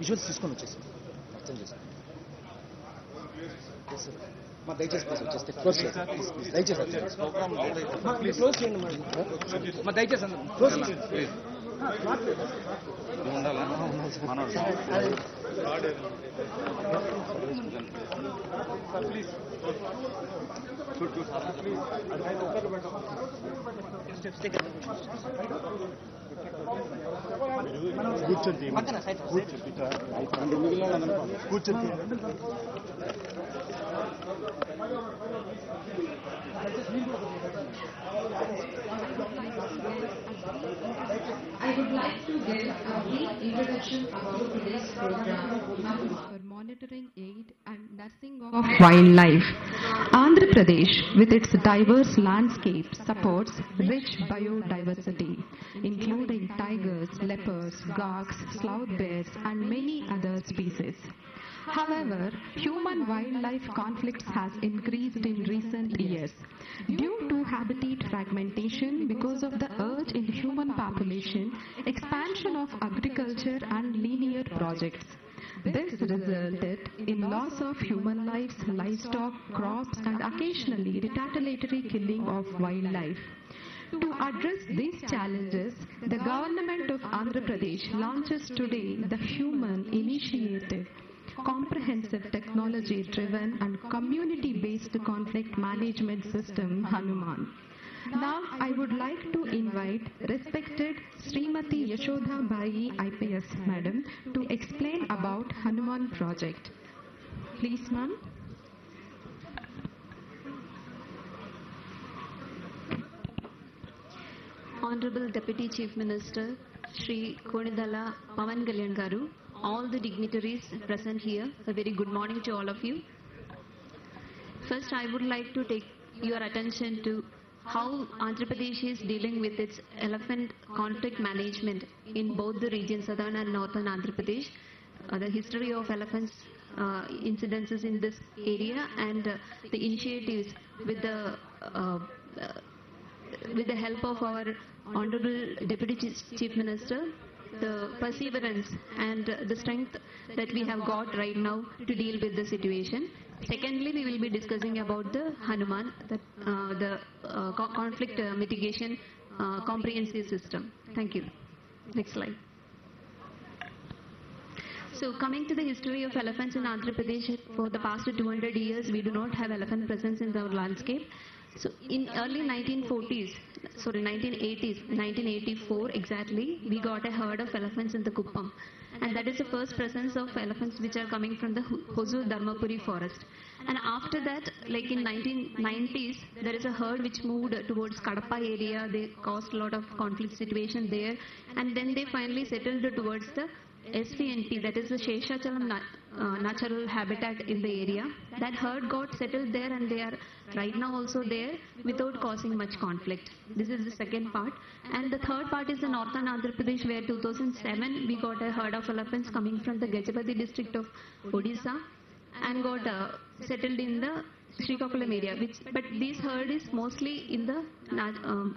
Visuals తీసుకొని వచ్చేసి అర్థం చేసుకోండి. మా దయచేసి ప్లీజ్ వచ్చేస్తే క్లోజ్ చేయండి. దయచేసి క్లోజ్ చేయండి. మా దయచేసి క్లోజ్ చేయండి. కూర్చొని కూర్చొని I would like to give a brief introduction about today's program for monitoring, aid and nursing of wildlife. Andhra Pradesh, with its diverse landscape, supports rich biodiversity, including tigers, leopards, gawks, sloth bears and many other species. However, human-wildlife conflicts has increased in recent years due to habitat fragmentation because of the urge in human population, expansion of agriculture and linear projects. This resulted in loss of human lives, livestock, crops and occasionally retaliatory killing of wildlife. To address these challenges, the government of Andhra Pradesh launches today the Human Initiative, comprehensive technology-driven and community-based conflict management system, Hanuman. Now, I would like to invite respected Srimati Yashodha Bai IPS Madam to explain about Hanuman project. Please, ma'am. Honorable Deputy Chief Minister, Shri Konidala Pavan Kalyan Garu, all the dignitaries present here, a very good morning to all of you. First, I would like to take your attention to how Andhra Pradesh is dealing with its elephant conflict management in both the regions, southern and northern Andhra Pradesh, the history of elephants incidences in this area and the initiatives with the help of our Honorable Deputy Chief Minister, the perseverance and the strength that we have got right now to deal with the situation. Secondly, we will be discussing about the Hanuman, conflict mitigation comprehensive system. Thank you. Next slide. So coming to the history of elephants in Andhra Pradesh, for the past 200 years, we do not have elephant presence in our landscape. So in early 1980s, 1984 exactly, we got a herd of elephants in the Kuppam. And that is the first presence of elephants which are coming from the Hosur Dharmapuri forest. And after that, like in 1990s, there is a herd which moved towards Kadapa area. They caused a lot of conflict situation there. And then they finally settled towards the SVNP, that is the Sheshachalam natural habitat in the area. That herd got settled there and they are right now also there without causing much conflict. This is the second part. And the third part is the northern Andhra Pradesh, where 2007 we got a herd of elephants coming from the Gajapati district of Odisha and got settled in the Srikakulam area. But this herd is mostly in the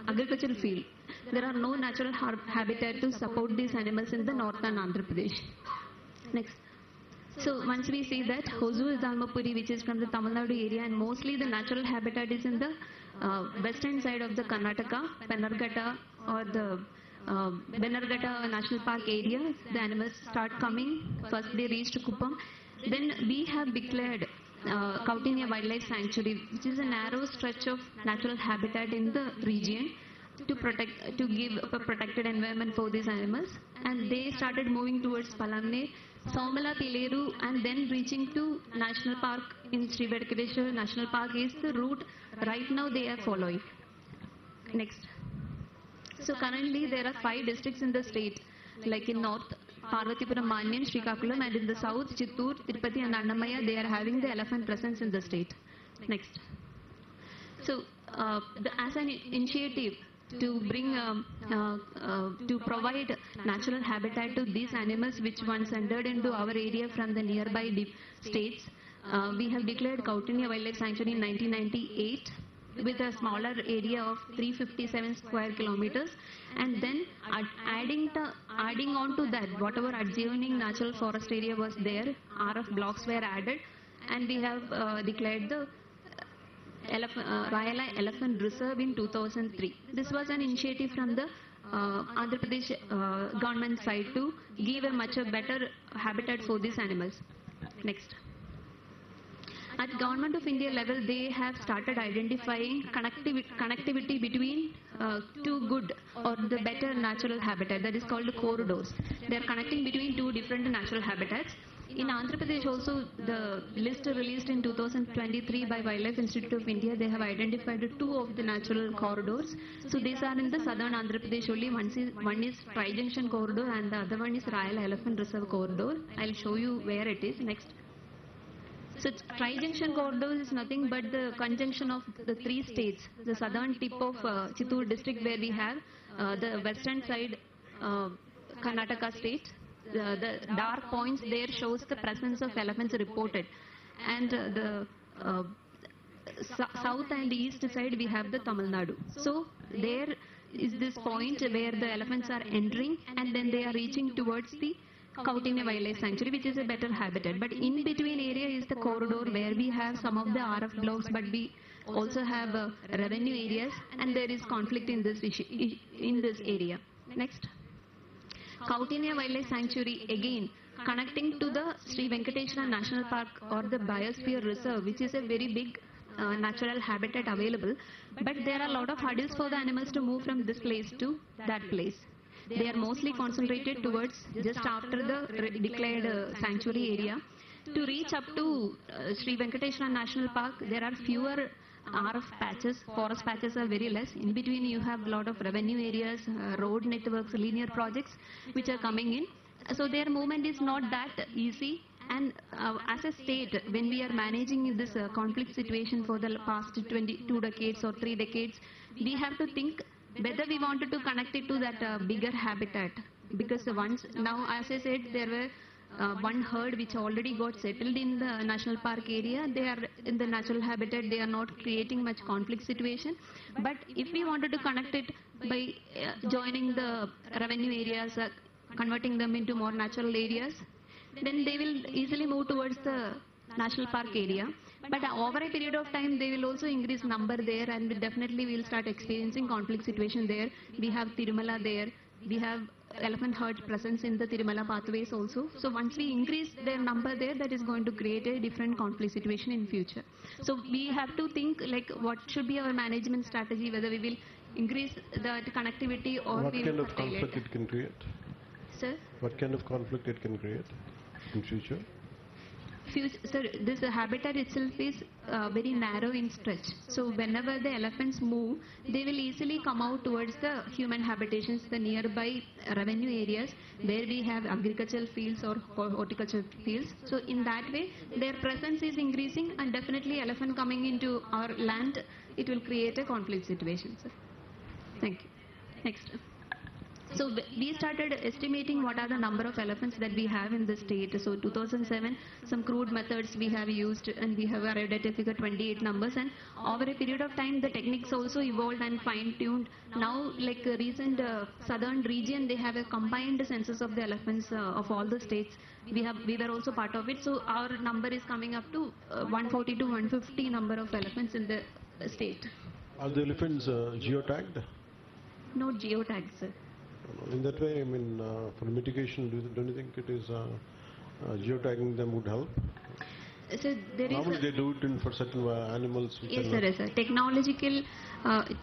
agricultural field. There are no natural habitat to support these animals in the northern Andhra Pradesh. Next. So once we see that Hosur Dharmapuri, which is from the Tamil Nadu area, and mostly the natural habitat is in the western side of the Karnataka, Penarghatta or the Benarghatta National Park area, the animals start coming. First they reach to Kuppam. Then we have declared Kautinya Wildlife Sanctuary, which is a narrow stretch of natural habitat in the region to give a protected environment for these animals. And they started moving towards Palamanne, Somala, Pileru, and then reaching to National Park in Sri Venkateshwara National Park is the route right now they are following. Next. So currently there are 5 districts in the state, like in north, Parvatipuram, Manyan, Srikakulam, and in the south, Chittoor, Tirupati and Annamaya, they are having the elephant presence in the state. Next. So as an initiative to bring to provide natural habitat to these animals which once entered into our area from the nearby states, we have declared Kautinya Wildlife Sanctuary in 1998. with a smaller area of 357 square kilometers, and then adding on to that whatever adjoining natural forest area was there, RF blocks were added, and we have declared the Royal Elephant Reserve in 2003. This was an initiative from the Andhra Pradesh government side to give a much better habitat for these animals. Next. At Government of India level, they have started identifying connectivity between two good or the better natural habitat, that is called corridors. They are connecting between two different natural habitats. In Andhra Pradesh also, the list released in 2023 by Wildlife Institute of India, they have identified two of the natural corridors. So these are in the southern Andhra Pradesh only. One is Tri-Junction corridor and the other one is Royal Elephant Reserve corridor. I'll show you where it is next. So Tri-Junction corridor is nothing but the conjunction of the three states. The southern tip of Chittoor district, where we have the western side Karnataka state. The dark points there shows the presence of elephants reported, and the south and east side we have the Tamil Nadu. So there is this point where the elephants are entering and then they are reaching towards the Kautinya Wildlife Sanctuary, which is a better habitat. But in between area is the corridor where we have some of the RF blocks, but we also have revenue areas, and there is conflict in this area. Next. Kautinya Wildlife Sanctuary, again connecting to the Sri Venkateshwara National Park or the Biosphere Reserve, which is a very big natural habitat available, but there are a lot of hurdles for the animals to move from this place to that place. They are mostly concentrated towards just after the declared sanctuary area. To reach up to Sri Venkateshwara National Park, there are fewer RF patches, forest patches are very less. In between you have a lot of revenue areas, road networks, linear projects which are coming in. So their movement is not that easy, and as a state, when we are managing this conflict situation for the past 22 decades or 3 decades, we have to think whether we wanted to connect it to that bigger habitat. Because once, now as I said, there were one herd which already got settled in the national park area. They are in the natural habitat, they are not creating much conflict situation. But if we wanted to connect it by joining the revenue areas, converting them into more natural areas, then they will easily move towards the national park area. But over a period of time, they will also increase number there, and definitely we will start experiencing conflict situation there. We have Tirumala there. We have elephant herd presence in the Tirumala pathways also. So once we increase their number there, that is going to create a different conflict situation in future. So we have to think like what should be our management strategy, whether we will increase the connectivity or what we kind will of conflict it can create? Sir? What kind of conflict it can create in future? Sir, this habitat itself is very narrow in stretch. So whenever the elephants move, they will easily come out towards the human habitations, the nearby revenue areas where we have agricultural fields or horticultural fields. So in that way, their presence is increasing, and definitely elephant coming into our land, it will create a conflict situation, sir. Thank you. Next. So we started estimating what are the number of elephants that we have in the state. So 2007, some crude methods we have used, and we have arrived at a figure 28 numbers. And over a period of time, the techniques also evolved and fine-tuned. Now, like recent southern region, they have a combined census of the elephants of all the states. We were also part of it. So our number is coming up to 140 to 150 number of elephants in the state. Are the elephants geotagged? No geotagged, sir. In that way, I mean, for mitigation, don't you think it is geotagging them would help? So there Normally is they do it for certain animals. Which yes, are sir, not. yes, sir. Technological,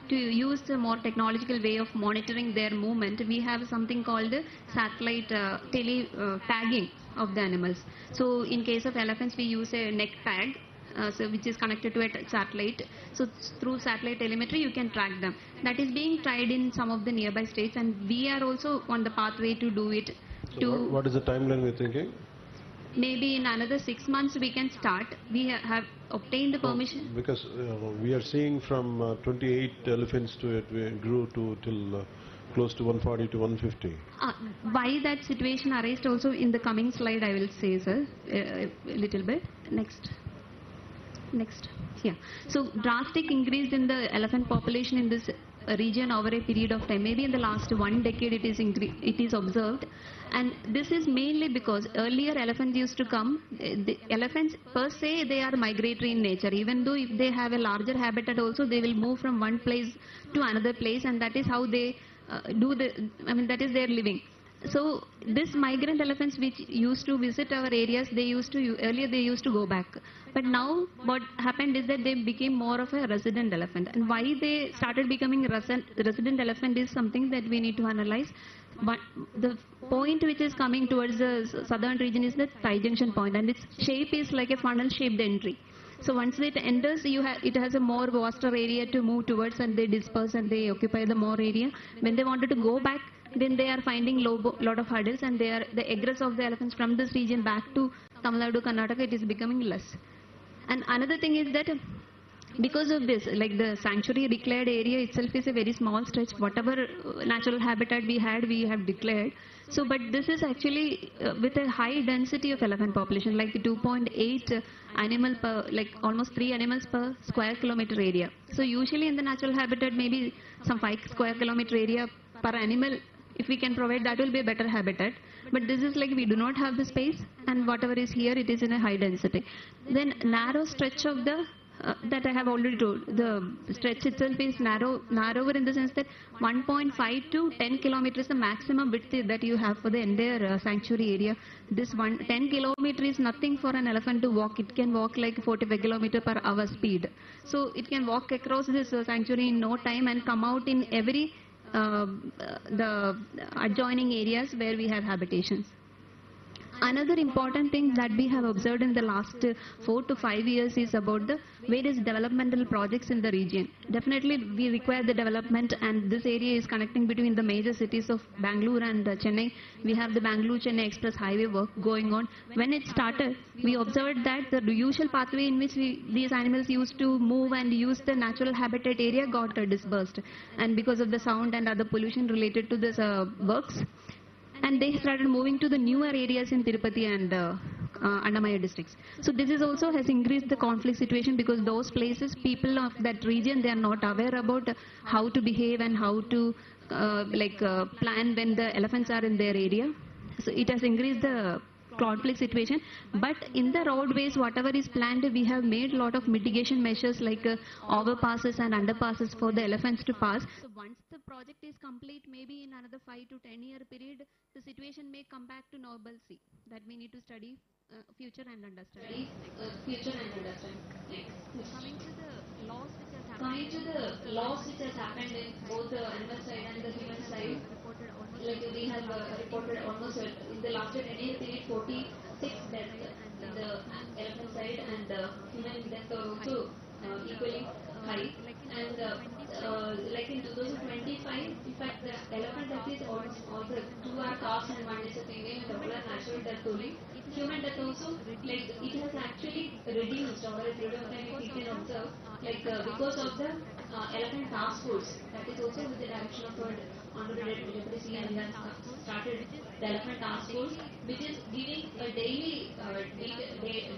to use a more technological way of monitoring their movement, we have something called satellite tagging of the animals. So in case of elephants, we use a neck tag. So which is connected to a satellite. So through satellite telemetry you can track them. That is being tried in some of the nearby states, and we are also on the pathway to do it. So what is the timeline we're thinking? Maybe in another 6 months we can start. We have obtained the permission. Because we are seeing from 28 elephants to it grew to till close to 140 to 150. Why that situation arose also in the coming slide I will say, sir, a little bit. Next. Next. Yeah. So drastic increase in the elephant population in this region over a period of time. Maybe in the last 1 decade it is observed. And this is mainly because earlier elephants used to come. The elephants per se, they are migratory in nature. Even though if they have a larger habitat also, they will move from one place to another place, and that is how they that is their living. So this migrant elephants which used to visit our areas, earlier they used to go back. But now what happened is that they became more of a resident elephant. And why they started becoming resident elephant is something that we need to analyze. But the point which is coming towards the southern region is the tie junction point, and its shape is like a funnel shaped entry. So once it enters, it has a more vaster area to move towards, and they disperse and they occupy the more area. When they wanted to go back, then they are finding lot of hurdles, and the egress of the elephants from this region back to Tamil Nadu, Karnataka, it is becoming less. And another thing is that because of this, like the sanctuary declared area itself is a very small stretch. Whatever natural habitat we have declared. So, but this is actually with a high density of elephant population, like 2.8 animal per, like almost 3 animals per square kilometer area. So usually in the natural habitat, maybe some 5 square kilometer area per animal. If we can provide, that will be a better habitat. But this is like we do not have the space, and whatever is here, it is in a high density. Then narrow stretch of the that I have already told. The stretch itself is narrower in the sense that 1.5 to 10 kilometers is the maximum width that you have for the entire sanctuary area. This 10 kilometers is nothing for an elephant to walk. It can walk like 45 kilometers per hour speed. So it can walk across this sanctuary in no time and come out in every the adjoining areas where we have habitations. Another important thing that we have observed in the last 4 to 5 years is about the various developmental projects in the region. Definitely we require the development, and this area is connecting between the major cities of Bangalore and Chennai. We have the Bangalore-Chennai Express Highway work going on. When it started, we observed that the usual pathway in which these animals used to move and use the natural habitat area got dispersed. And because of the sound and other pollution related to this works, and they started moving to the newer areas in Tirupati and Annamaya districts. So this is also has increased the conflict situation, because those places, people of that region, they are not aware about how to behave and how to plan when the elephants are in their area. So it has increased the conflict situation. But in the roadways, whatever is planned, we have made a lot of mitigation measures like overpasses and underpasses for the elephants to pass. So once the project is complete, maybe in another 5 to 10 year period, the situation may come back to normalcy. That we need to study future and understand. Coming to the loss which has happened in both the animal side and the human side, like we have reported almost in the last 10 year period 46 deaths in the elephant side, and human deaths are also equally high. And like in 2025, in fact the elephant death is almost all the 2 are calves and 1 is a female, and all are natural death only. Human death also, like it has actually reduced over a period of time, if you can observe, like because of the elephant task force. That is also with the direction of our Honorable Deputy CM, and that started the elephant task force, which is giving daily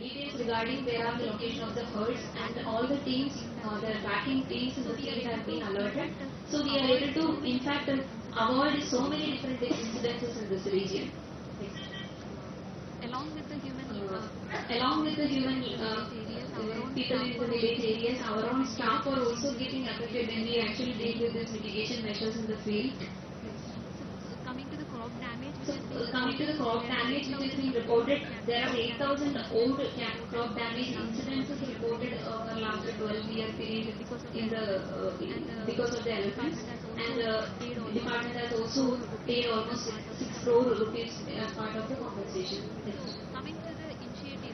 details regarding where are the location of the herds, and all the teams, the tracking teams in the field have been alerted. So we are able to, in fact, avoid so many different incidences in this region. Along with the human people in the village areas, our own staff are also getting affected when we actually deal with these mitigation measures in the field. Coming to the crop damage which is being reported, there are 8,000 old crop damage incidences reported over the last 12-year period because of the elephants. And the department has also paid almost 6 crore rupees as part of the compensation.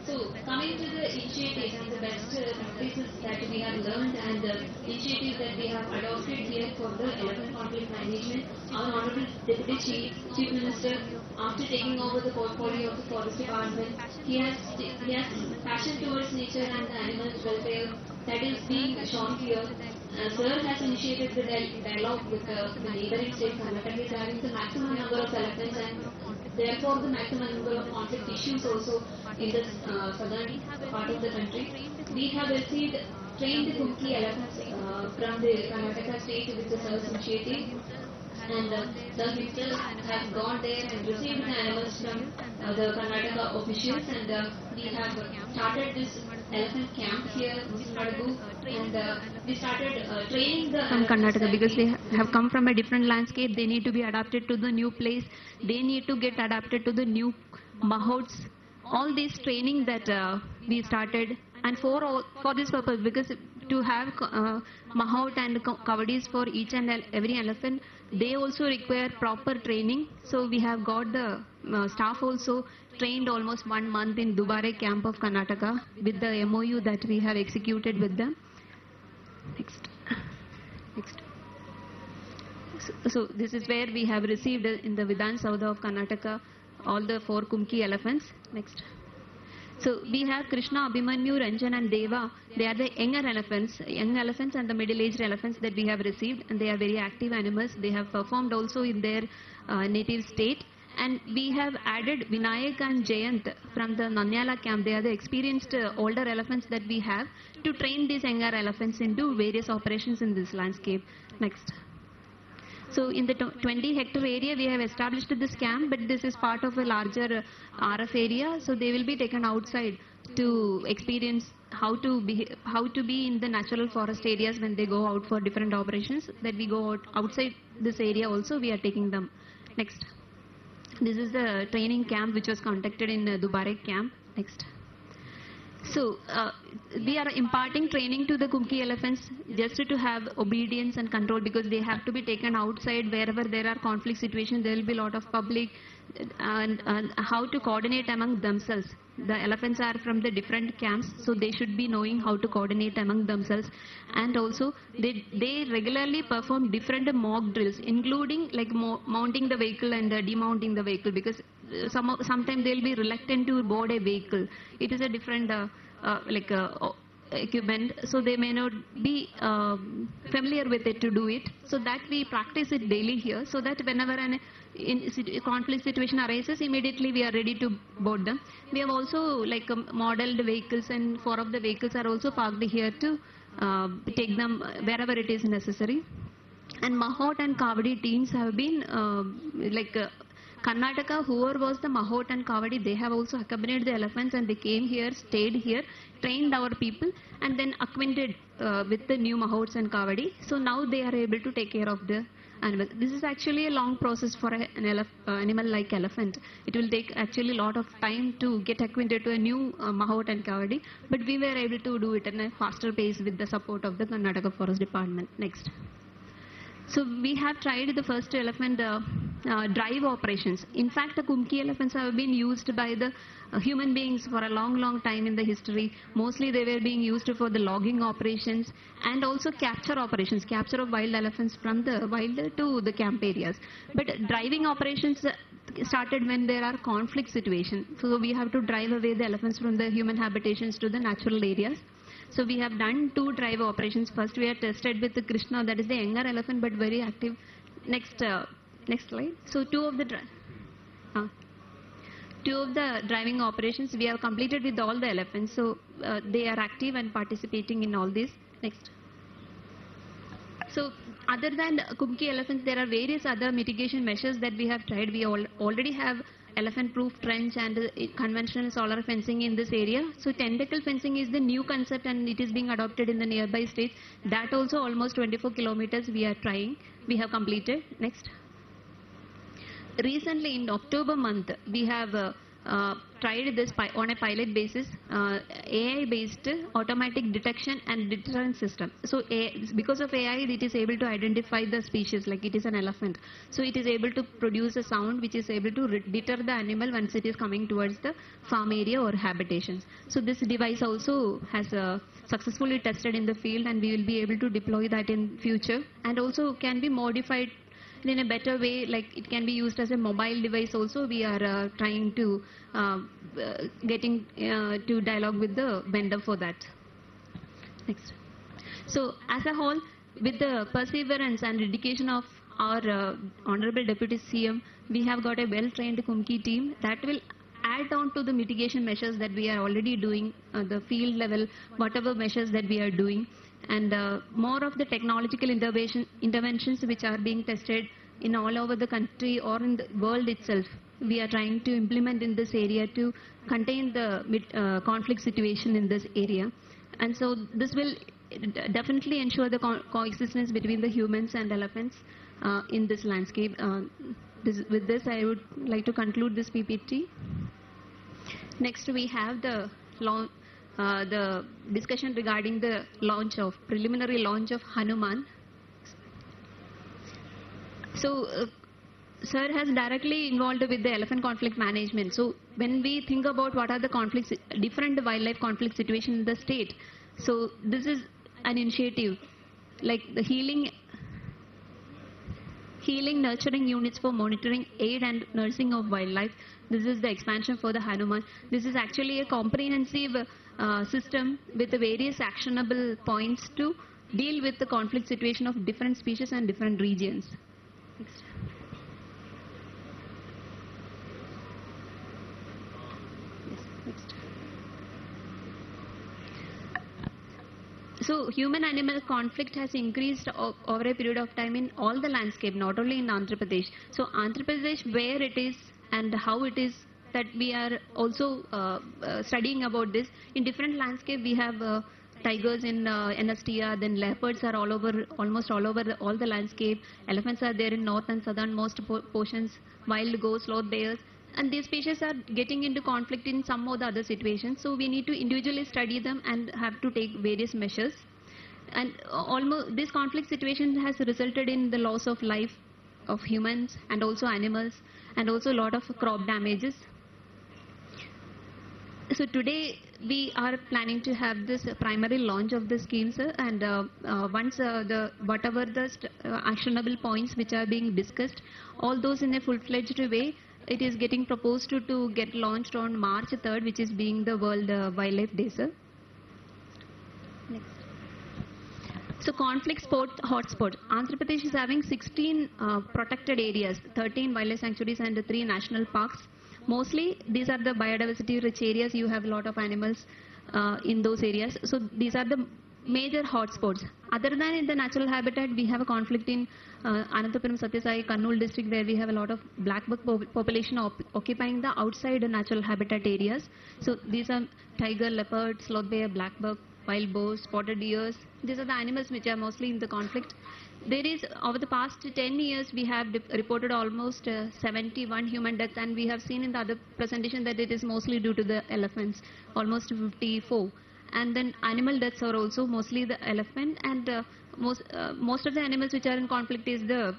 So, coming to the initiatives and the best practices that we have learned, and the initiatives that we have adopted here for the elephant conflict management, our Honorable Deputy Chief Minister, after taking over the portfolio of the Forest Department, he has passion towards nature and the animal welfare that is being shown here. Sir has initiated the dialogue with the neighboring states. Karnataka is having the maximum number of elephants and therefore the maximum number of conflict issues also in the southern part of the country. We have received trained Kumki elephants from the Karnataka state with the Sir's initiative. And the ministers have gone there and received the animals from the Karnataka officials, and we have started this elephant camp here in Madagu, and we started training the from elephants Karnataka because they have come from a different landscape. They need to be adapted to the new place. They need to get adapted to the new mahots. All this training that we started, and for this purpose, because to have mahout and kavadis for each and every elephant, they also require proper training. So we have got the staff also trained almost 1 month in Dubare camp of Karnataka with the MOU that we have executed with them. Next. So this is where we have received in the Vidhan Saudha of Karnataka all the 4 Kumki elephants. Next. So we have Krishna, Abhimanyu, Ranjan and Deva. They are the young elephants and the middle-aged elephants that we have received, and they are very active animals. They have performed also in their native state. And we have added Vinayak and Jayant from the Nanyala camp. They are the experienced older elephants that we have to train these younger elephants into various operations in this landscape. Next. So in the 20-hectare area, we have established this camp, but this is part of a larger RF area. So they will be taken outside to experience how to be in the natural forest areas when they go out for different operations. That we go outside this area also, we are taking them. Next. This is the training camp which was conducted in Dubare camp. Next. So we are imparting training to the Kumki elephants just to have obedience and control, because they have to be taken outside wherever there are conflict situations. There will be a lot of public, and how to coordinate among themselves. The elephants are from the different camps, so they should be knowing how to coordinate among themselves. And also they regularly perform different mock drills, including like mounting the vehicle and demounting the vehicle, because sometimes they will be reluctant to board a vehicle. It is a different equipment, so they may not be familiar with it to do it. So that we practice it daily here, so that whenever a conflict situation arises, immediately we are ready to board them. We have also modeled vehicles, and 4 of the vehicles are also parked here to take them wherever it is necessary. And Mahout and Kavadi teams have been Karnataka, whoever was the Mahout and Kavadi, they have also accompanied the elephants, and they came here, stayed here, trained our people, and then acquainted with the new Mahouts and Kavadi. So now they are able to take care of the animals. This is actually a long process for an animal like elephant. It will take actually a lot of time to get acquainted to a new Mahout and Kavadi, but we were able to do it in a faster pace with the support of the Karnataka Forest Department. Next. So we have tried the first elephant drive operations. In fact, the Kumki elephants have been used by the human beings for a long time in the history. Mostly they were being used for the logging operations and also capture operations, capture of wild elephants from the wild to the camp areas. But driving operations started when there are conflict situations. So we have to drive away the elephants from the human habitations to the natural areas. So we have done 2 drive operations. First we have tested with the Krishna, that is the younger elephant but very active. Next slide. So 2 of the driving operations we have completed with all the elephants. So they are active and participating in all this. Next. So other than Kumki elephants, there are various other mitigation measures that we have tried. We already have elephant-proof trench and conventional solar fencing in this area. So tentacle fencing is the new concept, and it is being adopted in the nearby states. That also almost 24 kilometers we are trying. We have completed. Next. Recently in October month, we have tried this on a pilot basis, AI-based automatic detection and deterrence system. So because of AI, it is able to identify the species, like it is an elephant. So it is able to produce a sound which is able to deter the animal once it is coming towards the farm area or habitations. So this device also has successfully tested in the field, and we will be able to deploy that in future, and also can be modified in a better way, like it can be used as a mobile device also. We are trying to getting to dialogue with the vendor for that. Next. So as a whole, with the perseverance and dedication of our Honorable Deputy CM, we have got a well-trained Kumki team that will add on to the mitigation measures that we are already doing, the field level, whatever measures that we are doing, and more of the technological interventions which are being tested in all over the country or in the world itself. We are trying to implement in this area to contain the conflict situation in this area. And so this will definitely ensure the coexistence between the humans and elephants in this landscape. With this, I would like to conclude this PPT. Next, we have the discussion regarding the preliminary launch of Hanuman. So, Sir has directly involved with the elephant conflict management. So, when we think about what are the conflicts, different wildlife conflict situations in the state, so this is an initiative like the healing, nurturing units for monitoring, aid and nursing of wildlife. This is the expansion for the Hanuman. This is actually a comprehensive system with the various actionable points to deal with the conflict situation of different species and different regions. Next. Yes, next. So human-animal conflict has increased over a period of time in all the landscape, not only in Andhra Pradesh. So Andhra Pradesh, where it is and how it is, that we are also studying about this. In different landscape, we have tigers in NSTR, then leopards are all over, almost all over all the landscape. Elephants are there in north and southernmost portions, wild goats, sloth bears. And these species are getting into conflict in some or the other situations. So we need to individually study them and have to take various measures. And almost this conflict situation has resulted in the loss of life of humans and also animals, and also a lot of crop damages. So today we are planning to have this primary launch of the scheme, sir, and once whatever the actionable points which are being discussed, all those in a full-fledged way, it is getting proposed to get launched on March 3rd, which is being the World Wildlife Day, sir. Next. So conflict hotspot. Andhra Pradesh is having 16 protected areas, 13 wildlife sanctuaries and 3 national parks. Mostly these are the biodiversity rich areas. You have a lot of animals in those areas. So these are the major hotspots. Other than in the natural habitat, we have a conflict in Anantapuram, Satyasai, Kurnool district, where we have a lot of black buck population occupying the outside natural habitat areas. So these are tiger, leopard, sloth bear, black buck, wild boars, spotted deers. These are the animals which are mostly in the conflict. There is, over the past 10 years, we have reported almost 71 human deaths, and we have seen in the other presentation that it is mostly due to the elephants, almost 54. And then animal deaths are also mostly the elephant, and most of the animals which are in conflict is the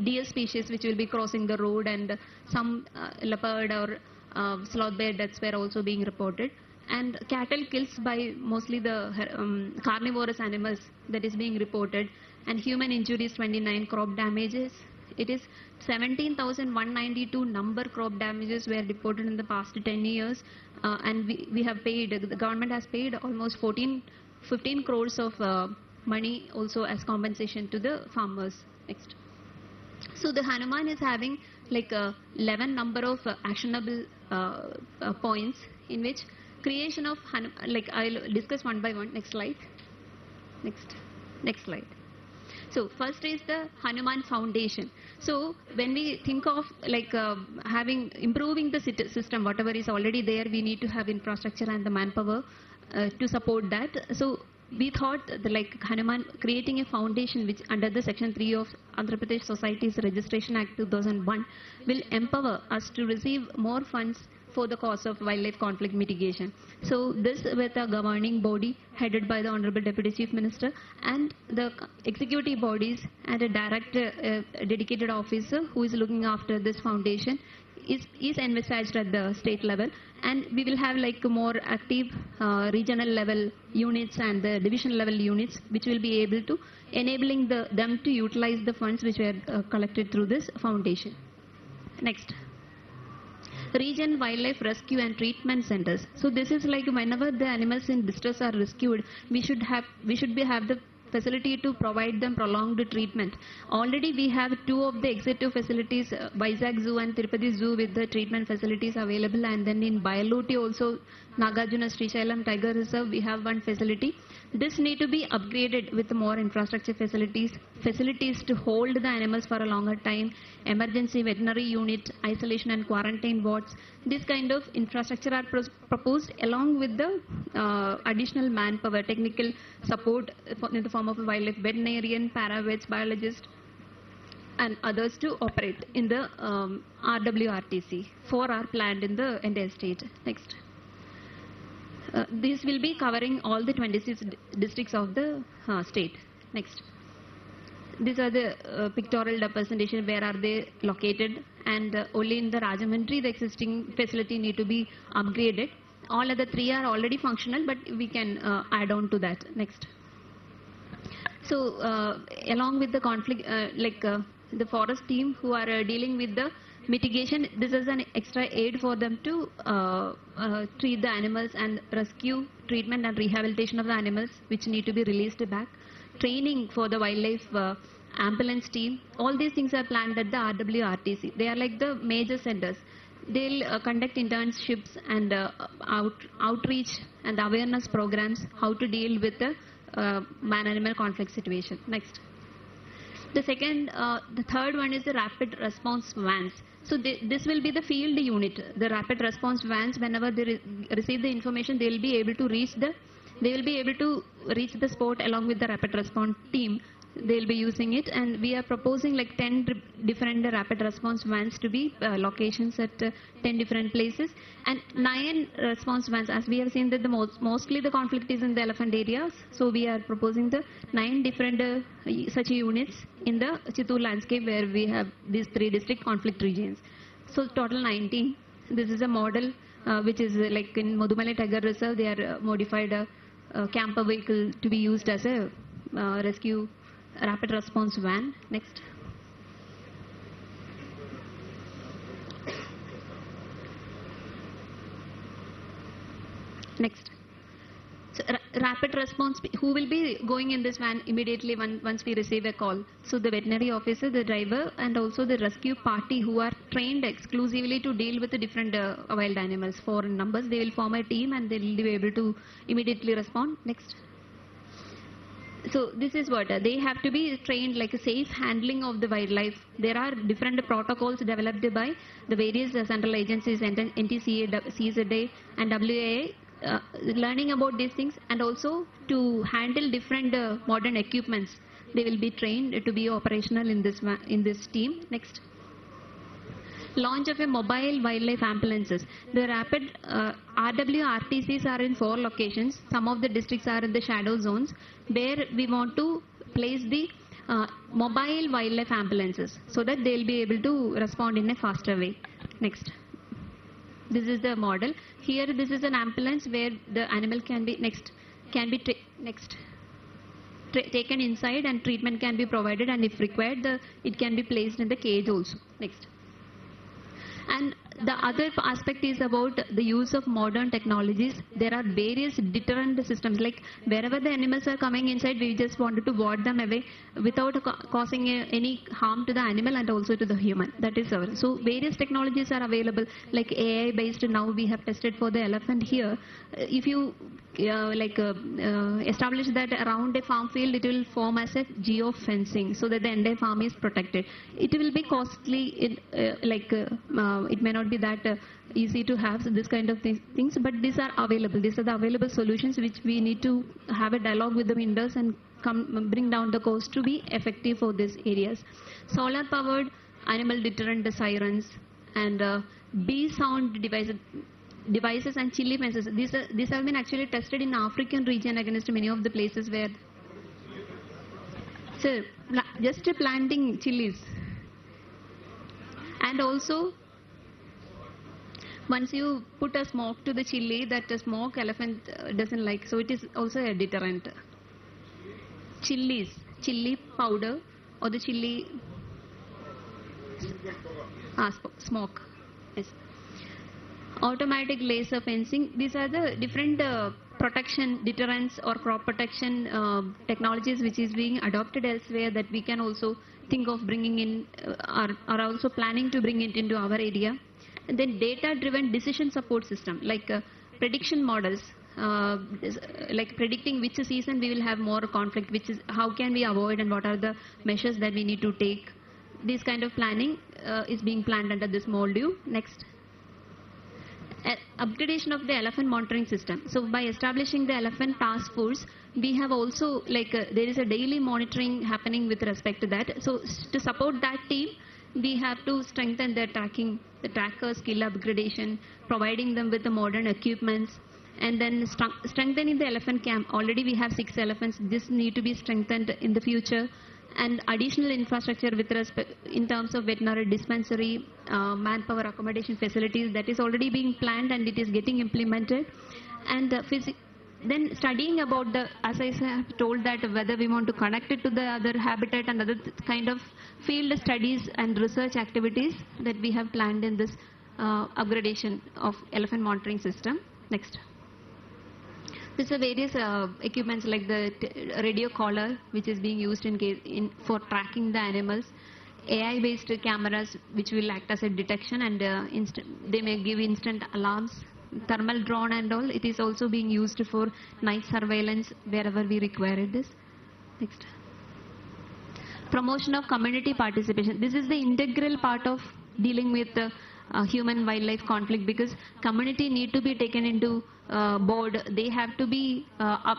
deer species which will be crossing the road, and some leopard or sloth bear deaths were also being reported. And cattle kills by mostly the carnivorous animals that is being reported, and human injuries 29, crop damages. It is 17,192 number crop damages were reported in the past 10 years, and we have paid, the government has paid almost 15 crores of money also as compensation to the farmers. Next. So the Hanuman is having like 11 number of actionable points, in which creation of like I'll discuss one by one. Next slide. Next slide. So first is the Hanuman Foundation. So when we think of like improving the system, whatever is already there, we need to have infrastructure and the manpower to support that. So we thought like Hanuman creating a foundation which under the section 3 of Andhra Pradesh Societies Registration Act 2001 will empower us to receive more funds for the cause of wildlife conflict mitigation. So this with a governing body headed by the Honorable Deputy Chief Minister, and the executive bodies, and a director, dedicated officer who is looking after this foundation is envisaged at the state level, and we will have like more active regional level units and the division level units which will be able to enabling them to utilize the funds which were collected through this foundation. Next. Region Wildlife Rescue and Treatment Centers. So this is like whenever the animals in distress are rescued, we should have the facility to provide them prolonged treatment. Already we have 2 of the executive facilities, Vizag Zoo and Tirupati Zoo, with the treatment facilities available, and then in Bayaluti also, Nagarjuna Srisailam Tiger Reserve, we have 1 facility. This need to be upgraded with more infrastructure facilities to hold the animals for a longer time, emergency veterinary unit, isolation and quarantine wards. This kind of infrastructure are proposed along with the additional manpower, technical support in the form of a wildlife veterinarian, paravets, biologist and others to operate in the RWRTC. 4 are planned in the entire state. Next. This will be covering all the 26 districts of the state. Next. These are the pictorial representation, where are they located, and only in the Rajahmundry the existing facility need to be upgraded. All other 3 are already functional, but we can add on to that. Next. So along with the conflict, the forest team who are dealing with the mitigation, this is an extra aid for them to treat the animals and rescue, treatment and rehabilitation of the animals which need to be released back. Training for the wildlife ambulance team. All these things are planned at the RWRTC. They are like the major centers. They'll conduct internships and outreach and awareness programs, how to deal with the man-animal conflict situation. Next. The third one is the rapid response vans. So this will be the field unit. The rapid response vans, whenever they receive the information, they will be able to reach the spot along with the rapid response team. They'll be using it, and we are proposing like 10 different rapid response vans to be locations at 10 different places, and 9 response vans, as we have seen that mostly the conflict is in the elephant areas. So we are proposing the 9 different such units in the Chittoor landscape, where we have these 3 district conflict regions. So total 19. This is a model which is like in Madhumalai Tiger Reserve. They are modified a camper vehicle to be used as a rescue rapid response van. Next. Next. So rapid response, who will be going in this van immediately once we receive a call? So the veterinary officer, the driver, and also the rescue party who are trained exclusively to deal with the different wild animals. 4 in numbers. They will form a team and they will be able to immediately respond. Next. So this is what they have to be trained, like a safe handling of the wildlife. There are different protocols developed by the various central agencies, NTCA, CZA and WAA, learning about these things, and also to handle different modern equipments. They will be trained to be operational in this team. Next. Launch of a mobile wildlife ambulances. The rapid RWRTCs are in 4 locations. Some of the districts are in the shadow zones, where we want to place the mobile wildlife ambulances so that they will be able to respond in a faster way. Next. This is the model. Here this is an ambulance where the animal can be taken inside, and treatment can be provided, and if required it can be placed in the cage also. Next. And the other aspect is about the use of modern technologies. There are various deterrent systems, like wherever the animals are coming inside, we just wanted to ward them away without causing any harm to the animal and also to the human. That is our. So various technologies are available, like AI based. Now we have tested for the elephant here. If you establish that around a farm field, it will form as a geo fencing so that the entire farm is protected. It will be costly, it may not be that easy to have this kind of things, but these are available. These are the available solutions which we need to have a dialogue with the vendors and bring down the cost to be effective for these areas. Solar powered animal deterrent sirens and bee sound devices and chili fences. These have been actually tested in African region against many of the places where, so just planting chilies, and also once you put a smoke to the chili, that smoke elephant doesn't like, so it is also a deterrent. Chili powder or the chili smoke. Yes. automatic laser fencing. These are the different protection, deterrence or crop protection technologies which is being adopted elsewhere that we can also think of bringing in, are also planning to bring it into our area. And then data-driven decision support system like prediction models, like predicting which season we will have more conflict, which is how can we avoid and what are the measures that we need to take. This kind of planning is being planned under this module. Next. Upgradation of the elephant monitoring system. So by establishing the elephant task force, we have also there is a daily monitoring happening with respect to that. So to support that team, we have to strengthen the tracking, the tracker skill upgradation, providing them with the modern equipments, and then strengthening the elephant camp. Already we have 6 elephants. This need to be strengthened in the future. And additional infrastructure with respect in terms of veterinary dispensary, manpower accommodation facilities, that is already being planned and it is getting implemented. And then studying about the, as I have told, that whether we want to connect it to the other habitat and other kind of field studies and research activities that we have planned in this upgradation of elephant monitoring system. Next. These are various equipments like the radio collar, which is being used for tracking the animals, AI-based cameras which will act as a detection and they may give instant alarms, thermal drone and all. It is also being used for night surveillance wherever we require this. Next. Promotion of community participation. This is the integral part of dealing with human-wildlife conflict, because community need to be taken into board. They have to be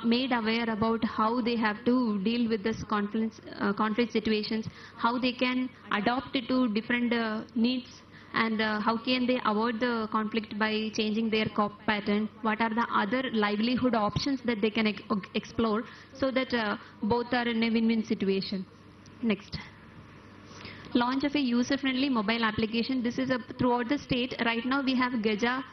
made aware about how they have to deal with this conflict situations, how they can adapt it to different needs, and how can they avoid the conflict by changing their crop pattern, what are the other livelihood options that they can explore, so that both are in a win-win situation. Next. Launch of a user-friendly mobile application. This is throughout the state. Right now we have Gaja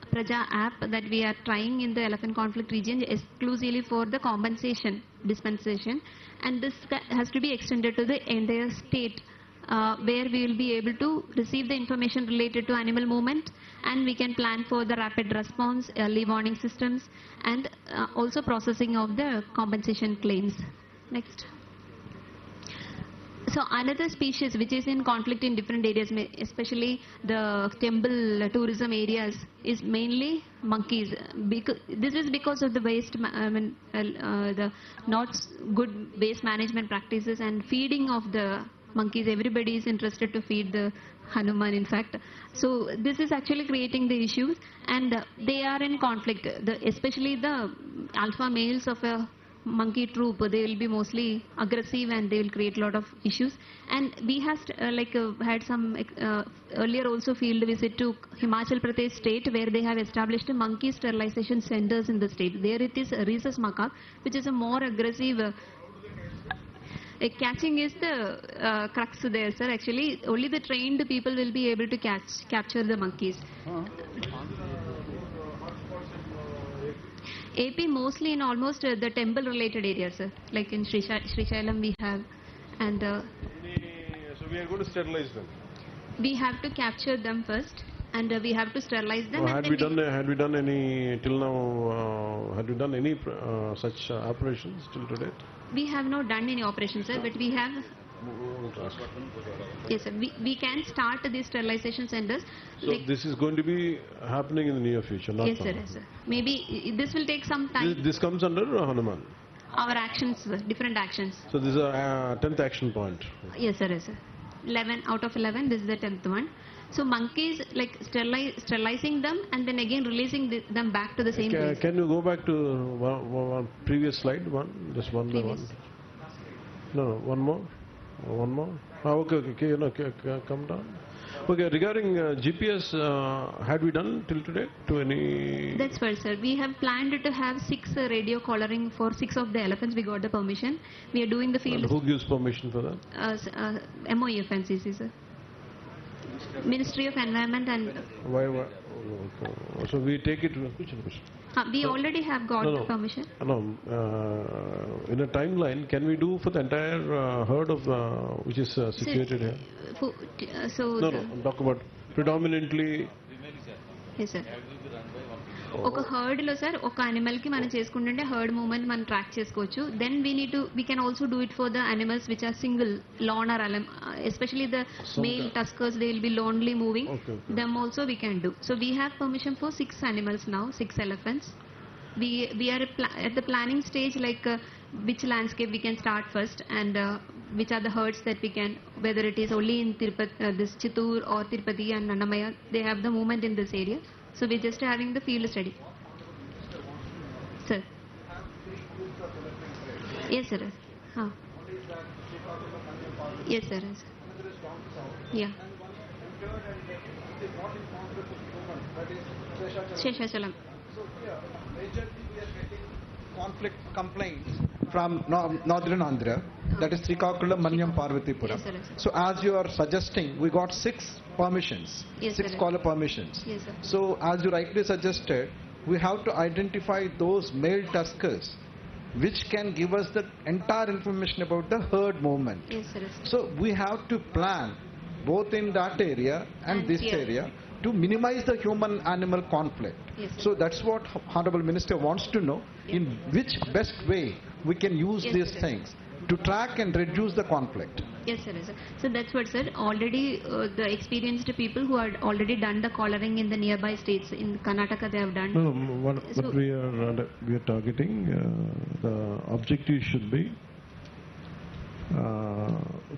Praja app that we are trying in the elephant conflict region exclusively for the compensation dispensation, and this has to be extended to the entire state, where we will be able to receive the information related to animal movement, and we can plan for the rapid response, early warning systems, and also processing of the compensation claims. Next. So another species which is in conflict in different areas, especially the temple tourism areas, is mainly monkeys. This is because of the the not good waste management practices and feeding of the monkeys. Everybody is interested to feed the Hanuman, in fact. So this is actually creating the issues, and they are in conflict. Especially the alpha males of a monkey troop, they will be mostly aggressive and they will create a lot of issues. And we have had some earlier also field visit to Himachal Pradesh state, where they have established monkey sterilization centers in the state. There it is rhesus macaque, which is a more aggressive. Catching is the crux there, sir. Actually, only the trained people will be able to capture the monkeys. AP mostly in almost the temple related areas, sir. Like in Srisailam we have, and so we are going to sterilize them. We have to capture them first, and we have to sterilize them. Had we done any till now? Had we done any such operations till today? We have not done any operations, sir, but we have. Yes, sir. We can start these sterilization centers. So this is going to be happening in the near future, not yes, now. sir. Yes, sir. Maybe this will take some time. This comes under Hanuman. Our actions, sir, different actions. So this is a 10th action point. Yes, sir. Yes, sir. 11 out of 11. This is the 10th one. So monkeys, like sterilizing them and then again releasing them back to the same place. Can you go back to one previous slide? Just one by one. No, one more. One more. Okay. Come down. Okay, regarding GPS, had we done till today to any? That's right, sir. We have planned to have 6 radio collaring for 6 of the elephants. We got the permission. We are doing the field. And who gives permission for that? MOEF and CC, sir. Ministry of Environment and. Why? So we take it. We already have got permission. No. In a timeline, can we do for the entire herd of which is situated here? So No. Talk about predominantly. Yes sir ఒక herd లో sir ఒక animal కి మనం చేసుకుంటుంటే herd movement మనం track చేసుకోవచ్చు. Then we can also do it for the animals which are single lone or alone, especially the male tuskers, they will be lonely moving, them also we can do. So we have permission for 6 animals now, 6 elephants. We are at the planning stage, like which landscape we can start first, and which are the herds that we can, whether it is only in this Chittoor or Tirupati and Annamaya, they have the movement in this area. So we're just having the field study. Sir. Yes, sir. Huh. Yes, sir. Yeah. Sheshachalam. Conflict complaints from northern Andhra, that is Srikakulam, Manyam, Parvatipura. Yes, sir, yes, sir. So as you are suggesting, we got 6 permissions, Yes, 6 sir. caller permissions. Yes, sir. So as you rightly suggested, we have to identify those male tuskers which can give us the entire information about the herd movement. Yes, sir. Yes, sir. So we have to plan both in that area and this here. area to minimize the human-animal conflict. Yes, sir. So that's what Honorable Minister wants to know, in which best way we can use Yes, these sir. things to track and reduce the conflict. Yes, sir. Yes, sir. So that's what, sir. Already the experienced people who had already done the collaring in the nearby states, in Karnataka they have done. No, what So- we are targeting, the objective should be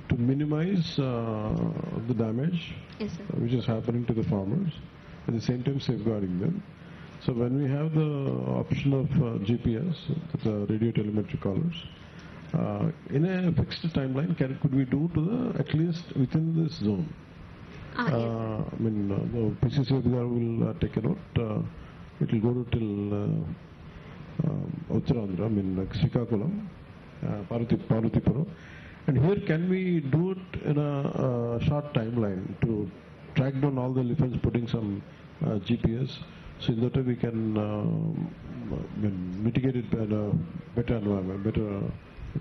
to minimize the damage Yes, sir. which is happening to the farmers, at the same time safeguarding them. So when we have the option of GPS, the radio telemetry collars, in a fixed timeline, could we do to the at least within this zone? Yes. I mean, the PCC will take a note. It will go to till Uttarandhra, I mean, like Srikakulam, Parvatipura. And here, can we do it in a short timeline to track down all the elephants, putting some GPS, so in that way we can mitigate it by a better environment, better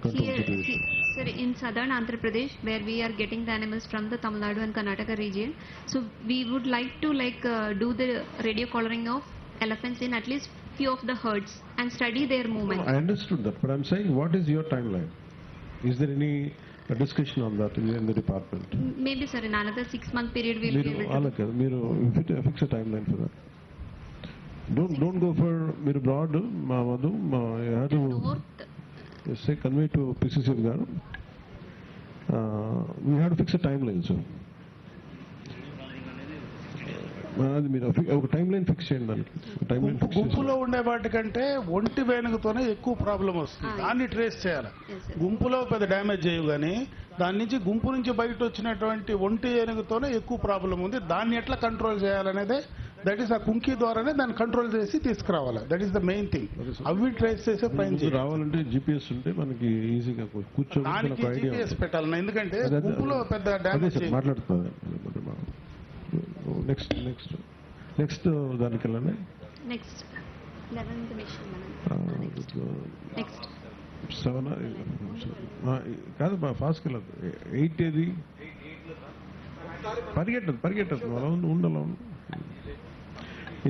control Here, situation. sir, in southern Andhra Pradesh, where we are getting the animals from the Tamil Nadu and Karnataka region, so we would like to do the radio collaring of elephants in at least few of the herds and study their movement. I understood that, but I'm saying, what is your timeline? Is there any discussion on that in the department? Maybe, sir, in another 6-month period we'll be able to. మీరు fix a timeline for that. Don't go for మీరు broad, Madhu, you have to North, say convey to PCC garu. We have to fix a timeline, sir. అది మీరు ఒక time line fix చేయండి దానికి. Time line fix గుంపులో ఉండే వాటికంటే ఒంటి వేనుకతోనే ఎక్కువ ప్రాబ్లం వస్తుంది. దాన్ని ట్రేస్ చేయాలి. Yes, sir. గుంపులో పెద్ద డ్యామేజ్ చేయవు, కానీ దాని నుంచి గుంపు నుంచి బయట వచ్చినటువంటి ఒంటి ఏనుగుతోనే ఎక్కువ ప్రాబ్లం ఉంది. దాన్ని ఎట్లా కంట్రోల్ చేయాలనేదే, దట్ ఈస్ ఆ కుంకి ద్వారానే దాన్ని కంట్రోల్ చేసి తీసుకురావాలి. That is the main thing. అవి ట్రేస్ చేసే ప్రయత్నం చేయాలి. రావాలంటే జీపీఎస్ ఉంటే మనకి ఈజీగా కూర్చోవడానికి దానికి ఒక ఐడియా GPS పెట్టాలి. ఎందుకంటే గుంపులో పెద్ద డ్యామేజ్ చేయవు. మాట్లాడుతున్నారు. నెక్స్ట్ దానికి వెళ్ళండి. next 11th mission, madam. Next. 7 కాదు, ఫాస్ట్కి వెళ్ళదు. 8 ఏది పరిగెట్టదు అలా ఉండాలి.